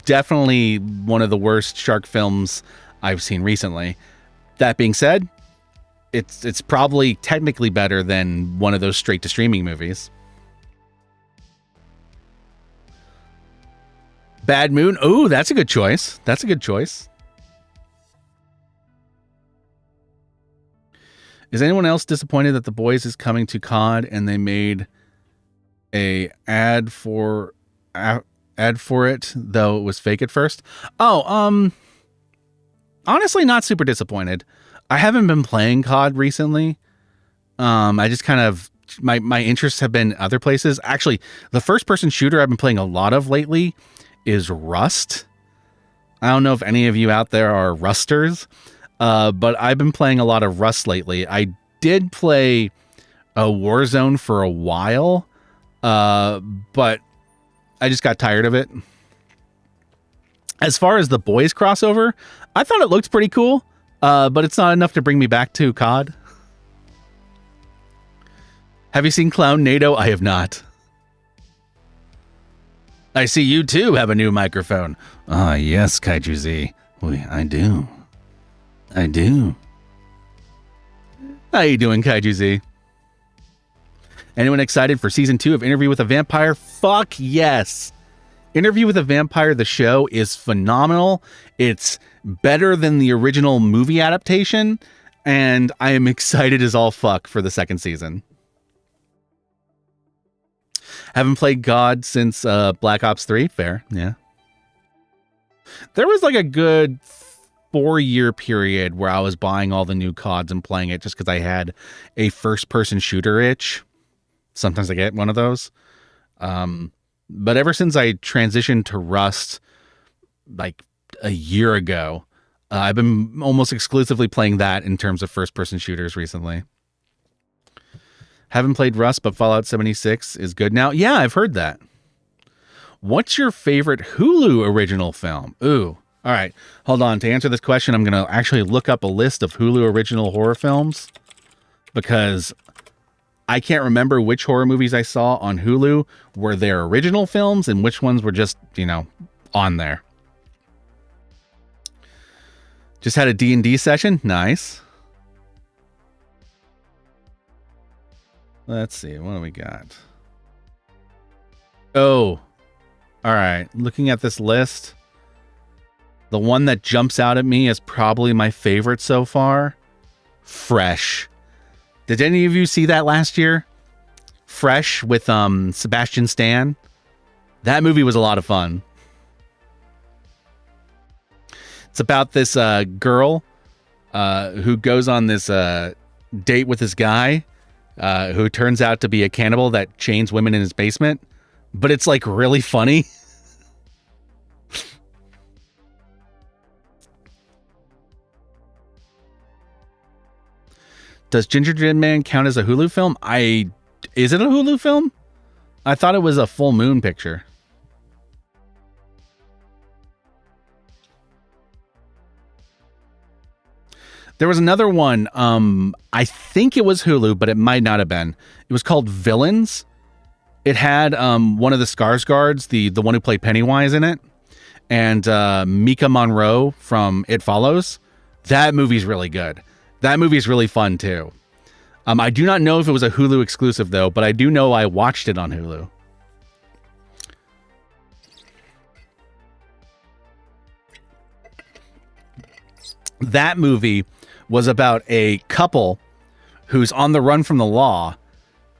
Definitely one of the worst shark films I've seen recently. That being said, it's probably technically better than one of those straight to streaming movies. Bad Moon. Oh, that's a good choice. That's a good choice. Is anyone else disappointed that The Boys is coming to COD and they made a ad for it, though it was fake at first? Oh, honestly, not super disappointed. I haven't been playing COD recently. I just kind of my interests have been other places. Actually, the first person shooter I've been playing a lot of lately is Rust. I don't know if any of you out there are Rusters, but I've been playing a lot of Rust lately. I did play a Warzone for a while, but I just got tired of it. As far as the Boys crossover, I thought it looked pretty cool, but it's not enough to bring me back to COD. Have you seen Clown NATO? I have not. I see you too have a new microphone. Ah, yes, Kaiju Z. I do. I do. How you doing, Kaiju Z? Anyone excited for season 2 of Interview with a Vampire? Fuck yes. Interview with a Vampire, the show, is phenomenal. It's better than the original movie adaptation, and I am excited as all fuck for the second season. Haven't played God since Black Ops 3. Fair, yeah. There was like a good 4-year period where I was buying all the new CODs and playing it just because I had a first-person shooter itch. Sometimes I get one of those. But ever since I transitioned to Rust like a year ago, I've been almost exclusively playing that in terms of first-person shooters recently. Haven't played Rust, but Fallout 76 is good now. Yeah, I've heard that. What's your favorite Hulu original film? Ooh, all right. Hold on. To answer this question, I'm going to actually look up a list of Hulu original horror films because I can't remember which horror movies I saw on Hulu were their original films and which ones were just, on there. Just had a D&D session. Nice. Let's see. What do we got? Oh, all right. Looking at this list, the one that jumps out at me as probably my favorite so far, Fresh. Did any of you see that last year? Fresh with Sebastian Stan. That movie was a lot of fun. It's about this girl who goes on this date with this guy who turns out to be a cannibal that chains women in his basement. But it's like really funny. Does Gingerbread Man count as a Hulu film? Is it a Hulu film? I thought it was a Full Moon picture. There was another one. I think it was Hulu, but it might not have been. It was called Villains. It had one of the Skarsgårds, the one who played Pennywise in it, and Mika Monroe from It Follows. That movie's really good. That movie's really fun too. I do not know if it was a Hulu exclusive though, but I do know I watched it on Hulu. That movie was about a couple who's on the run from the law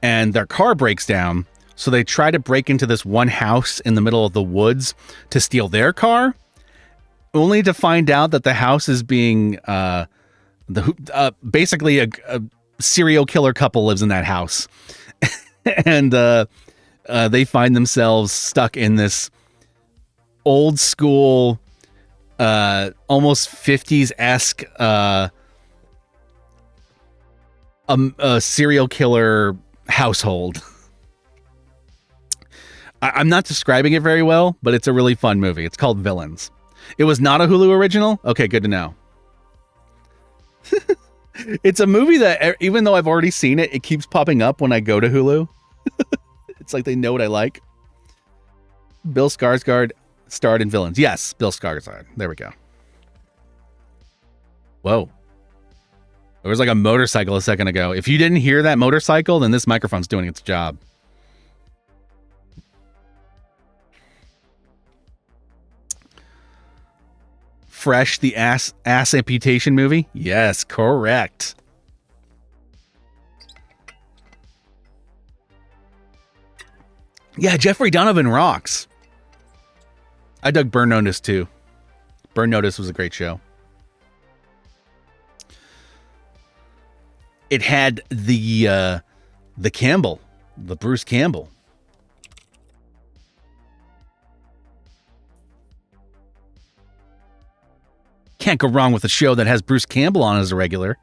and their car breaks down. So they try to break into this one house in the middle of the woods to steal their car, only to find out that the house is being basically a serial killer couple lives in that house. And they find themselves stuck in this old school, almost 50s-esque a serial killer household. I'm not describing it very well, but it's a really fun movie. It's called Villains. It was not a Hulu original? Okay, good to know. It's a movie that, even though I've already seen it, it keeps popping up when I go to Hulu. It's like they know what I like. Bill Skarsgård starred in Villains. Yes, Bill Skarsgård. There we go. Whoa. There was like a motorcycle a second ago. If you didn't hear that motorcycle, then this microphone's doing its job. Fresh, the ass amputation movie? Yes, correct. Yeah, Jeffrey Donovan rocks. I dug Burn Notice too. Burn Notice was a great show. It had the Campbell, the Bruce Campbell. Can't go wrong with a show that has Bruce Campbell on as a regular.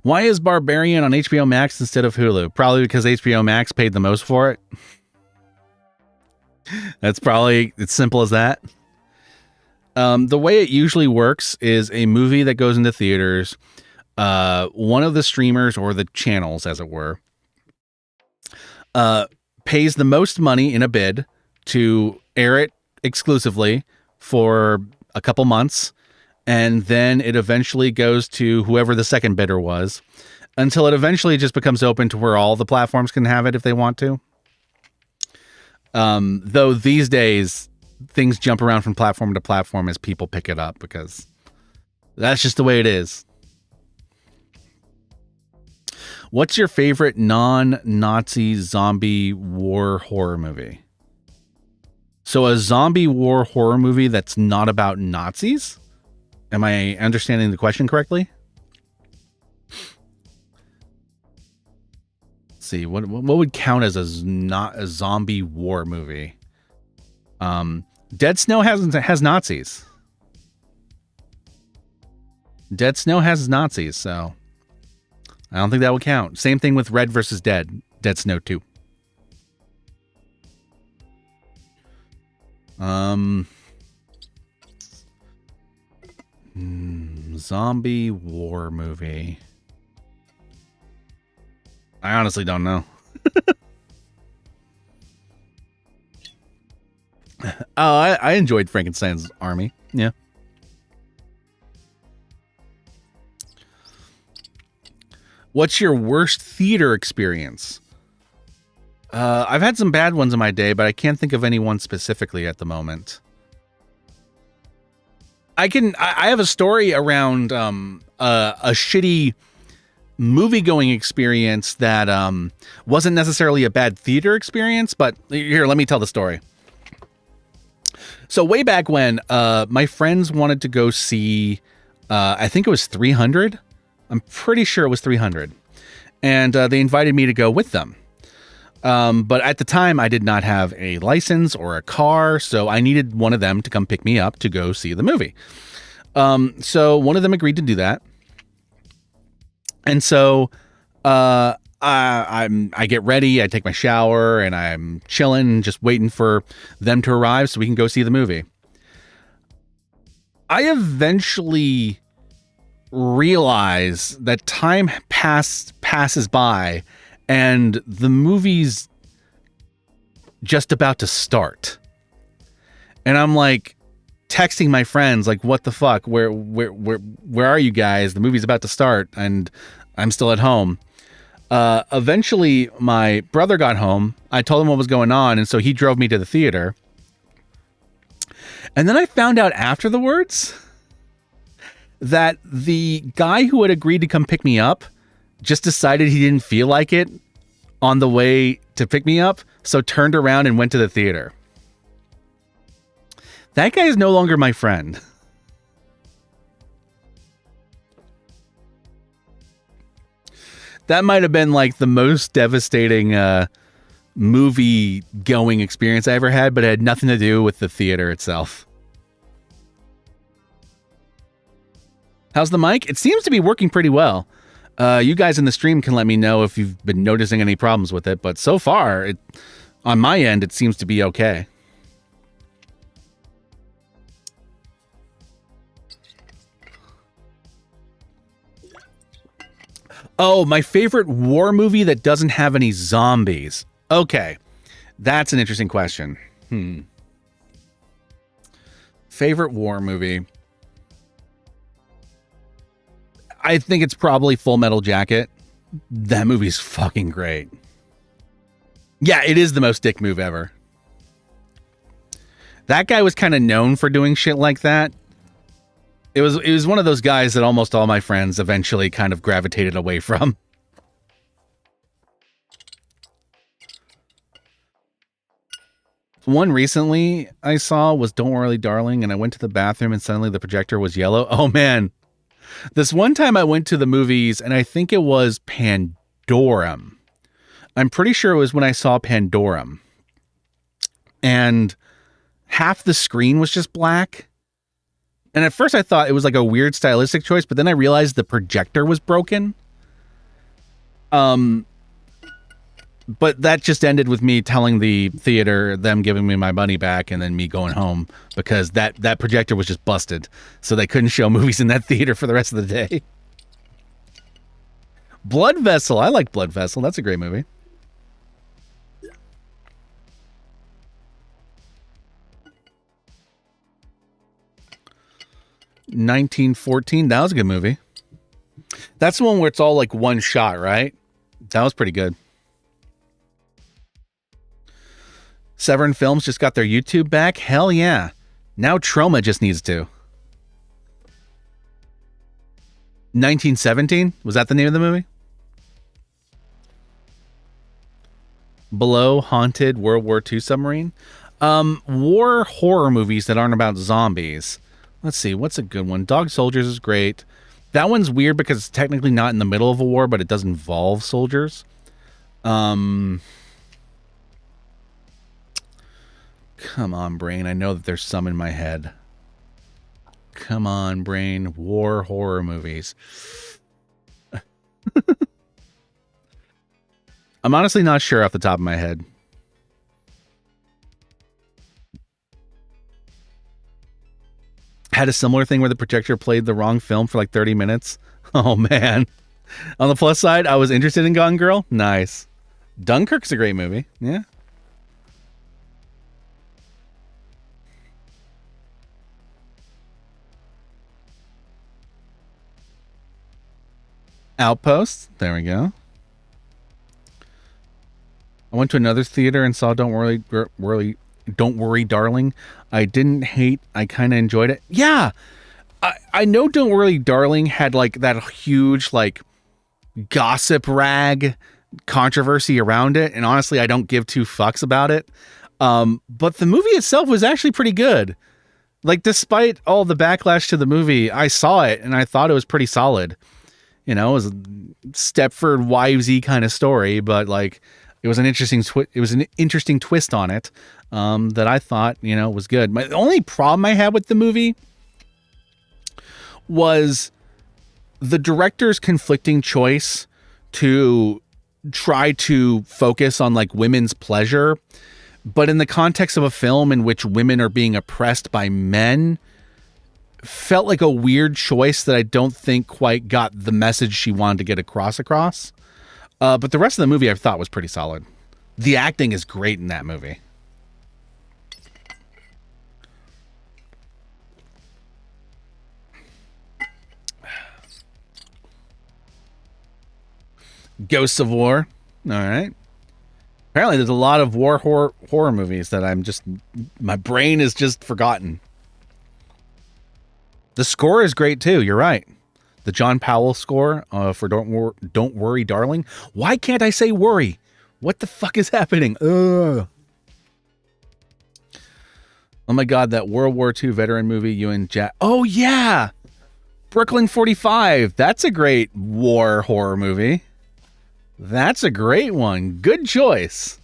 Why is Barbarian on HBO Max instead of Hulu? Probably because HBO Max paid the most for it. That's probably it's simple as that. The way it usually works is a movie that goes into theaters. One of the streamers or the channels, as it were, pays the most money in a bid to air it exclusively for a couple months. And then it eventually goes to whoever the second bidder was until it eventually just becomes open to where all the platforms can have it if they want to. Though these days, things jump around from platform to platform as people pick it up because that's just the way it is. What's your favorite non-Nazi zombie war horror movie? So a zombie war horror movie that's not about Nazis? Am I understanding the question correctly? Let's see, what would count as not a zombie war movie? Dead Snow has Nazis. Dead Snow has Nazis, so I don't think that would count. Same thing with Red versus Dead Snow 2. Zombie war movie. I honestly don't know. I enjoyed Frankenstein's Army. Yeah. What's your worst theater experience? I've had some bad ones in my day, but I can't think of any one specifically at the moment. I have a story around a shitty movie-going experience that wasn't necessarily a bad theater experience, but here, let me tell the story. So way back when, my friends wanted to go see, I think it was 300. I'm pretty sure it was 300. And they invited me to go with them. But at the time, I did not have a license or a car, so I needed one of them to come pick me up to go see the movie. So one of them agreed to do that. And so I get ready, I take my shower, and I'm chilling, just waiting for them to arrive so we can go see the movie. I eventually realize that time passes by and the movie's just about to start. And I'm like texting my friends, like, what the fuck? Where are you guys? The movie's about to start and I'm still at home. Eventually my brother got home. I told him what was going on. And so he drove me to the theater. And then I found out afterwards that the guy who had agreed to come pick me up just decided he didn't feel like it on the way to pick me up, so turned around and went to the theater. That guy is no longer my friend. That might have been like the most devastating movie going experience I ever had, but it had nothing to do with the theater itself. How's the mic? It seems to be working pretty well. You guys in the stream can let me know if you've been noticing any problems with it, but so far, on my end, it seems to be okay. Oh, my favorite war movie that doesn't have any zombies. Okay, that's an interesting question. Favorite war movie. I think it's probably Full Metal Jacket. That movie's fucking great. Yeah, it is the most dick move ever. That guy was kind of known for doing shit like that. It was one of those guys that almost all my friends eventually kind of gravitated away from. One recently I saw was Don't Worry Darling, and I went to the bathroom and suddenly the projector was yellow. Oh man. This one time I went to the movies and I think it was Pandorum. I'm pretty sure it was when I saw Pandorum. And half the screen was just black. And at first I thought it was like a weird stylistic choice, but then I realized the projector was broken. But that just ended with me telling the theater, them giving me my money back, and then me going home because that projector was just busted. So they couldn't show movies in that theater for the rest of the day. Blood Vessel. I like Blood Vessel. That's a great movie. "1914." That was a good movie. That's the one where it's all like one shot, right? That was pretty good. Severn Films just got their YouTube back. Hell yeah. Now Troma just needs to. 1917? Was that the name of the movie? Below Haunted World War II Submarine. War horror movies that aren't about zombies. Let's see, what's a good one? Dog Soldiers is great. That one's weird because it's technically not in the middle of a war, but it does involve soldiers. Come on, brain. I know that there's some in my head. Come on, brain. War horror movies. I'm honestly not sure off the top of my head. Had a similar thing where the projector played the wrong film for like 30 minutes. Oh, man. On the plus side, I was interested in Gone Girl. Nice. Dunkirk's a great movie. Yeah. Outpost. There we go. I went to another theater and saw Don't Worry Darling. I didn't hate. I kind of enjoyed it. Yeah. I know Don't Worry Darling had like that huge like gossip rag controversy around it. And honestly, I don't give two fucks about it. But the movie itself was actually pretty good. Like despite all the backlash to the movie, I saw it and I thought it was pretty solid. You know, it was a Stepford Wivesy kind of story, but like it was an interesting twist on it that I thought, you know, was good. The only problem I had with the movie was the director's conflicting choice to try to focus on like women's pleasure, but in the context of a film in which women are being oppressed by men, felt like a weird choice that I don't think quite got the message she wanted to get across. But the rest of the movie I thought was pretty solid. The acting is great in that movie. Ghosts of War. All right. Apparently there's a lot of war horror movies that my brain is just forgotten. The score is great too. You're right. The John Powell score for Don't Worry Darling. Why can't I say worry? What the fuck is happening? Ugh. Oh my God, that World War II veteran movie you and Jack. Oh yeah. Brooklyn 45. That's a great war horror movie. That's a great one. Good choice.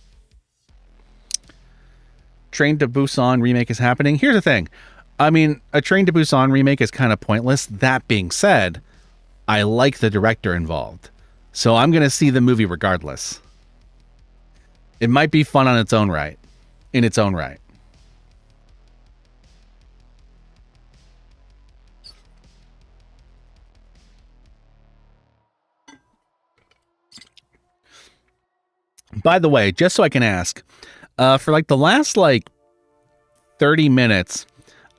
Train to Busan remake is happening. Here's the thing. I mean, a Train to Busan remake is kind of pointless. That being said, I like the director involved. So I'm going to see the movie regardless. It might be fun on its own right. In its own right. By the way, just so I can ask, for like the last like 30 minutes,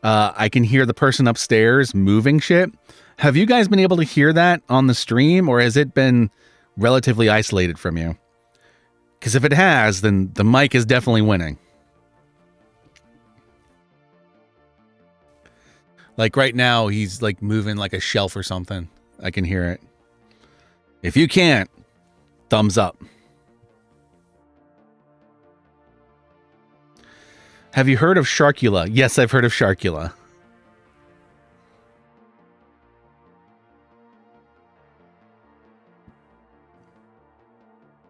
I can hear the person upstairs moving shit. Have you guys been able to hear that on the stream, or has it been relatively isolated from you? Because if it has, then the mic is definitely winning. Like right now, he's like moving like a shelf or something. I can hear it. If you can't, thumbs up. Have you heard of Sharkula? Yes, I've heard of Sharkula.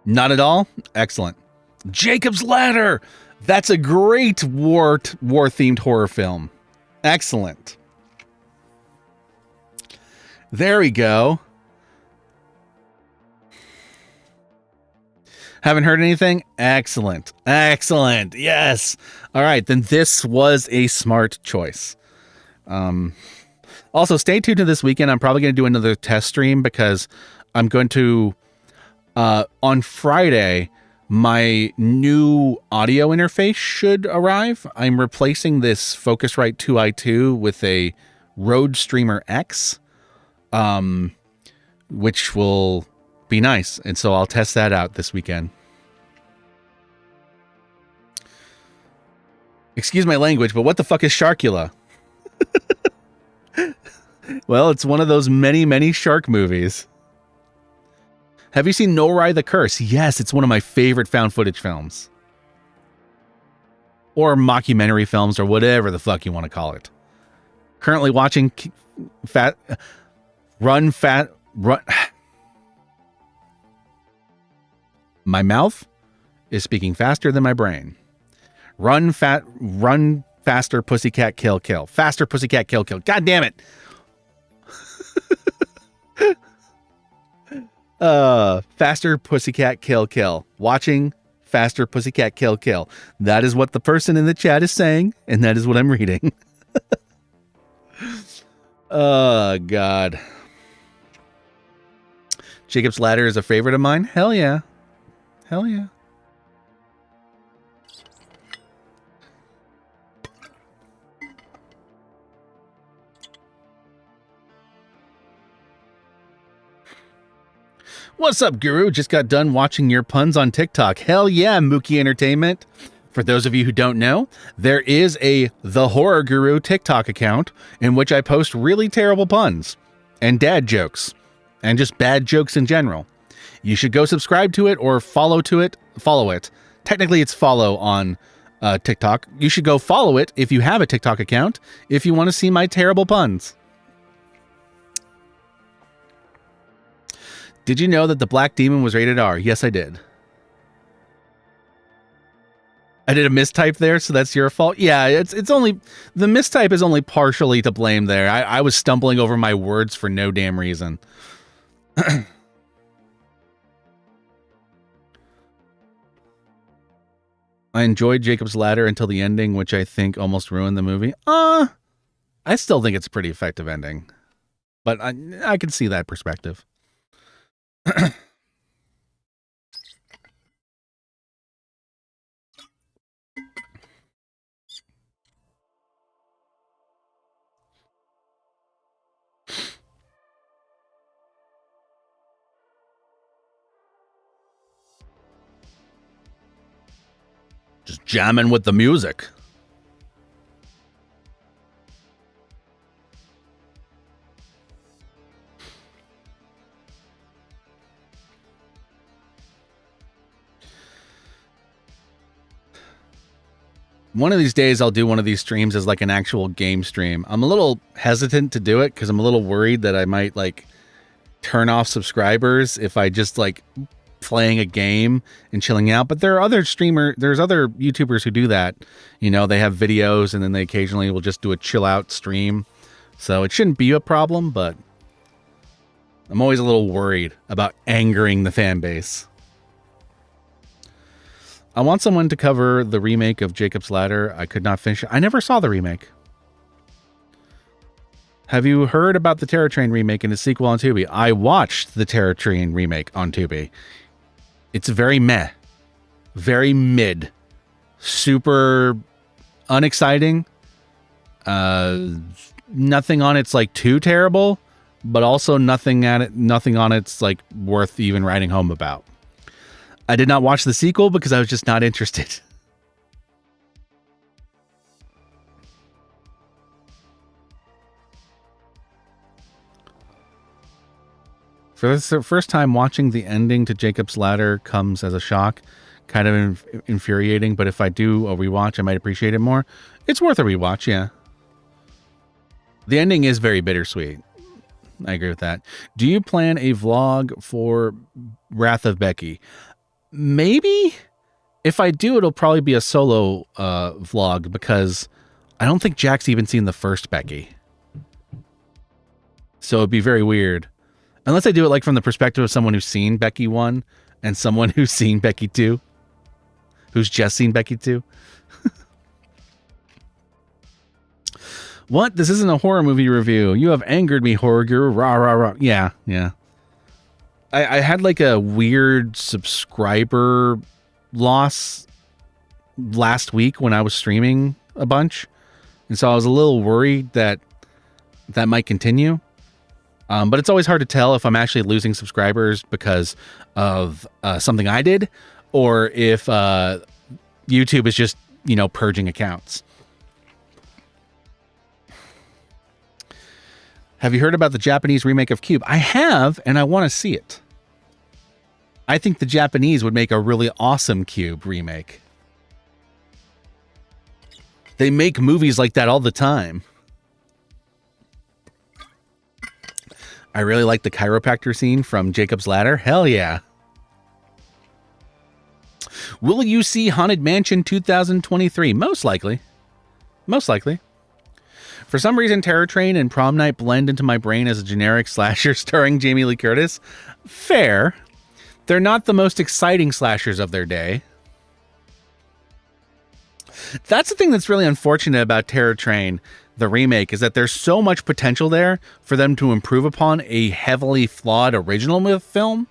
Not at all? Excellent. Jacob's Ladder! That's a great war-themed horror film. Excellent. There we go. Haven't heard anything? Excellent. Excellent. Yes. All right. Then this was a smart choice. Also, stay tuned to this weekend. I'm probably going to do another test stream because I'm going to, on Friday, my new audio interface should arrive. I'm replacing this Focusrite 2i2 with a Rode Streamer X, which will be nice. And so I'll test that out this weekend. Excuse my language, but what the fuck is Sharkula? Well, it's one of those many, many shark movies. Have you seen Norai the Curse? Yes, it's one of my favorite found footage films. Or mockumentary films, or whatever the fuck you want to call it. Currently watching Run. My mouth is speaking faster than my brain. Run faster, pussycat, kill, kill. Faster, pussycat, kill, kill. God damn it. Faster, pussycat, kill, kill. Watching Faster, pussycat, kill, kill. That is what the person in the chat is saying, and that is what I'm reading. Oh, God. Jacob's Ladder is a favorite of mine? Hell yeah. Hell yeah. What's up, Guru? Just got done watching your puns on TikTok. Hell yeah, Mookie Entertainment. For those of you who don't know, there is a The Horror Guru TikTok account in which I post really terrible puns and dad jokes and just bad jokes in general. You should go subscribe to it or follow it. Technically, it's follow on TikTok. You should go follow it if you have a TikTok account if you want to see my terrible puns. Did you know that The Black Demon was rated R? Yes, I did. I did a mistype there, so that's your fault. Yeah, it's only the mistype is only partially to blame there. I was stumbling over my words for no damn reason. I enjoyed Jacob's Ladder until the ending, which I think almost ruined the movie. I still think it's a pretty effective ending, but I can see that perspective. Just jamming with the music. One of these days, I'll do one of these streams as like an actual game stream. I'm a little hesitant to do it because I'm a little worried that I might like turn off subscribers if I just like playing a game and chilling out. But there's other YouTubers who do that. You know, they have videos and then they occasionally will just do a chill out stream. So it shouldn't be a problem, but I'm always a little worried about angering the fan base. I want someone to cover the remake of Jacob's Ladder. I could not finish it. I never saw the remake. Have you heard about the Terror Train remake and its sequel on Tubi? I watched the Terror Train remake on Tubi. It's very meh. Very mid. Super unexciting. Nothing on it's like too terrible, but also nothing on it's like worth even writing home about. I did not watch the sequel because I was just not interested. For the first time watching the ending to Jacob's Ladder comes as a shock, kind of infuriating, but if I do a rewatch, I might appreciate it more. It's worth a rewatch, yeah. The ending is very bittersweet. I agree with that. Do you plan a vlog for Wrath of Becky? Maybe. If I do, it'll probably be a solo vlog because I don't think Jack's even seen the first Becky. So it'd be very weird. Unless I do it like from the perspective of someone who's seen Becky 1 and someone who's seen Becky 2. Who's just seen Becky 2. What? This isn't a horror movie review. You have angered me, horror guru. Rah, rah, rah. Yeah. I had like a weird subscriber loss last week when I was streaming a bunch. And so I was a little worried that might continue. But it's always hard to tell if I'm actually losing subscribers because of something I did or if YouTube is just, purging accounts. Have you heard about the Japanese remake of Cube? I have, and I want to see it. I think the Japanese would make a really awesome Cube remake. They make movies like that all the time. I really like the chiropractor scene from Jacob's Ladder. Hell yeah. Will you see Haunted Mansion 2023? Most likely. Most likely. For some reason, Terror Train and Prom Night blend into my brain as a generic slasher starring Jamie Lee Curtis. Fair. They're not the most exciting slashers of their day. That's the thing that's really unfortunate about Terror Train, the remake, is that there's so much potential there for them to improve upon a heavily flawed original film,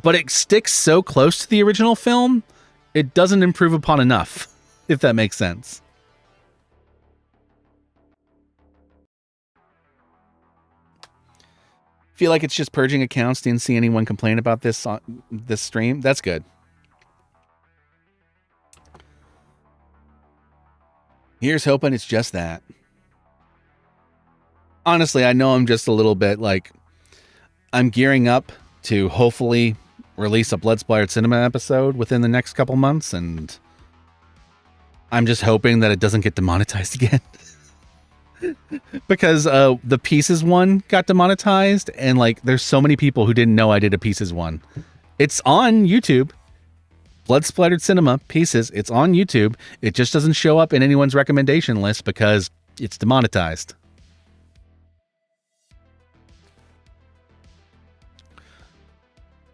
but it sticks so close to the original film, it doesn't improve upon enough, if that makes sense. Feel like it's just purging accounts. Didn't see anyone complain about this on this stream. That's good. Here's hoping it's just that. Honestly, I know I'm just a little bit like, I'm gearing up to hopefully release a Blood Splattered Cinema episode within the next couple months, and I'm just hoping that it doesn't get demonetized again. Because the Pieces one got demonetized, and like there's so many people who didn't know I did a Pieces one. It's on YouTube. Blood Splattered Cinema Pieces. It's on YouTube. It just doesn't show up in anyone's recommendation list because it's demonetized.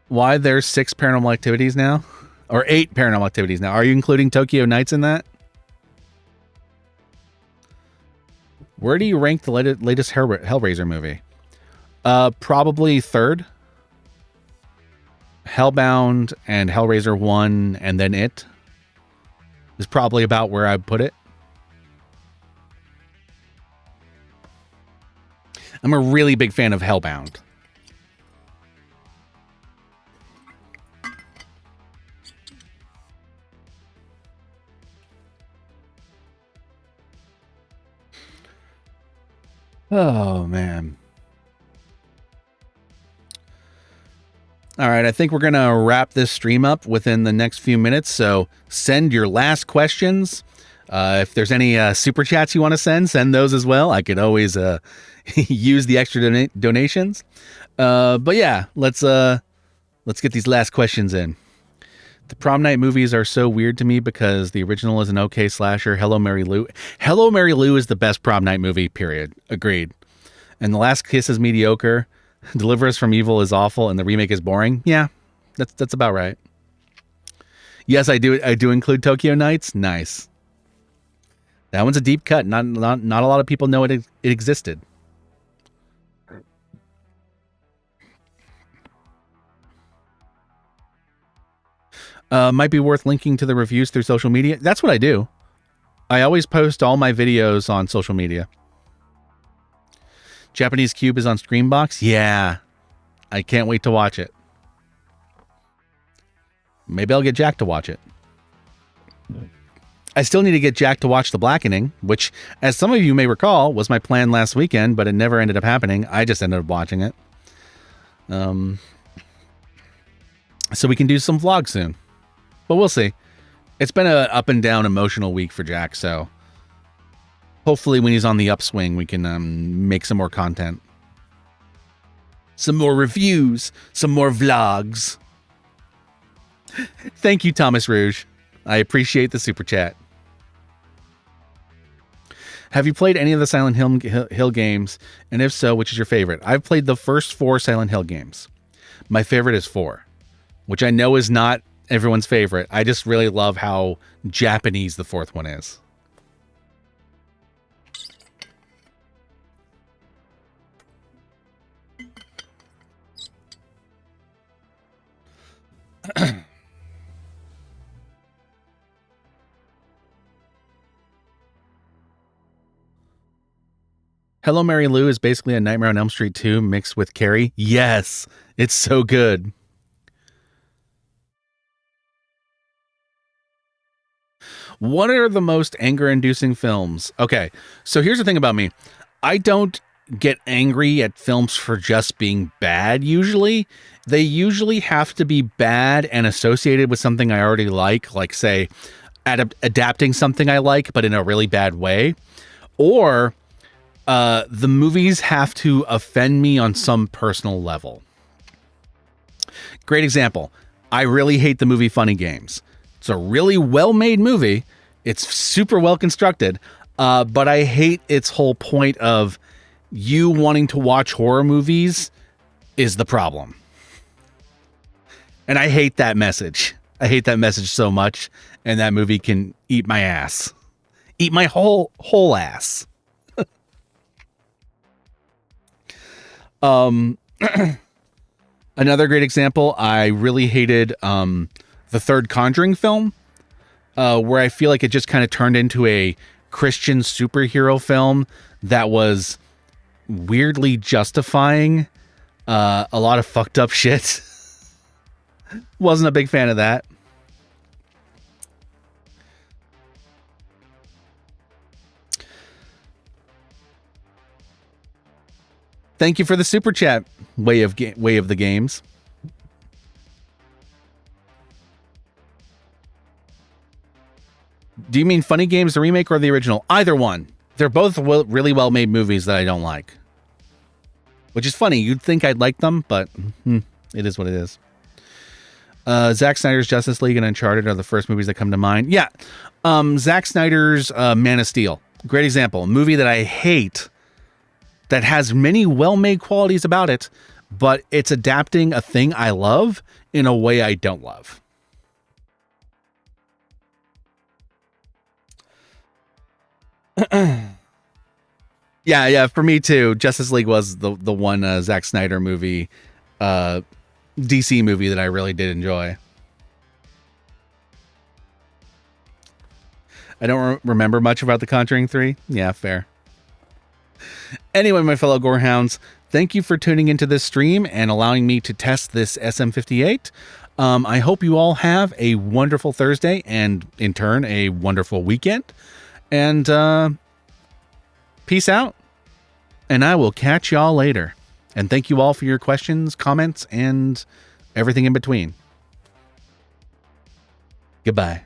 Why there's 6 paranormal activities now? Or 8 paranormal activities now. Are you including Tokyo Nights in that? Where do you rank the latest Hellraiser movie? Probably 3rd. Hellbound and Hellraiser 1 and then It is probably about where I'd put it. I'm a really big fan of Hellbound. Oh, man. All right, I think we're going to wrap this stream up within the next few minutes, so send your last questions. If there's any super chats you want to send those as well. I could always use the extra donations. But yeah, let's get these last questions in. The Prom Night movies are so weird to me because the original is an okay slasher. Hello, Mary Lou. Hello, Mary Lou is the best Prom Night movie, period. Agreed. And The Last Kiss is mediocre. Deliver Us from Evil is awful, and the remake is boring. Yeah, that's about right. Yes, I do include Tokyo Nights. Nice. That one's a deep cut. Not a lot of people know it existed. Might be worth linking to the reviews through social media. That's what I do. I always post all my videos on social media. Japanese Cube is on Screenbox? Yeah. I can't wait to watch it. Maybe I'll get Jack to watch it. I still need to get Jack to watch The Blackening, which, as some of you may recall, was my plan last weekend, but it never ended up happening. I just ended up watching it. So we can do some vlogs soon. But we'll see. It's been an up and down emotional week for Jack, so hopefully when he's on the upswing, we can make some more content. Some more reviews, some more vlogs. Thank you, Thomas Rouge. I appreciate the super chat. Have you played any of the Silent Hill games? And if so, which is your favorite? I've played the first 4 Silent Hill games. My favorite is 4, which I know is not everyone's favorite. I just really love how Japanese the 4th one is. Hello, Mary Lou is basically a Nightmare on Elm Street 2 mixed with Carrie. Yes, it's so good. What are the most anger-inducing films? Okay, so here's the thing about me. I don't get angry at films for just being bad, usually. They usually have to be bad and associated with something I already like say, adapting something I like, but in a really bad way. Or the movies have to offend me on some personal level. Great example. I really hate the movie Funny Games. It's a really well-made movie. It's super well constructed, but I hate its whole point of you wanting to watch horror movies is the problem. And I hate that message. I hate that message so much, and that movie can eat my ass. Eat my whole ass. Another great example, I really hated the third Conjuring film, where I feel like it just kind of turned into a Christian superhero film that was weirdly justifying a lot of fucked up shit. Wasn't a big fan of that. Thank you for the super chat, Way of the Games. Do you mean Funny Games, the remake, or the original? Either one. They're both really well-made movies that I don't like. Which is funny. You'd think I'd like them, but it is what it is. Zack Snyder's Justice League and Uncharted are the first movies that come to mind. Yeah. Zack Snyder's Man of Steel. Great example. A movie that I hate that has many well-made qualities about it, but it's adapting a thing I love in a way I don't love. Yeah, for me too. Justice League was the one Zack Snyder movie, DC movie that I really did enjoy. I don't remember much about The Conjuring 3. Yeah, fair. Anyway, my fellow Gorehounds, thank you for tuning into this stream and allowing me to test this SM58. I hope you all have a wonderful Thursday and, in turn, a wonderful weekend. And peace out. And I will catch y'all later. And thank you all for your questions, comments, and everything in between. Goodbye.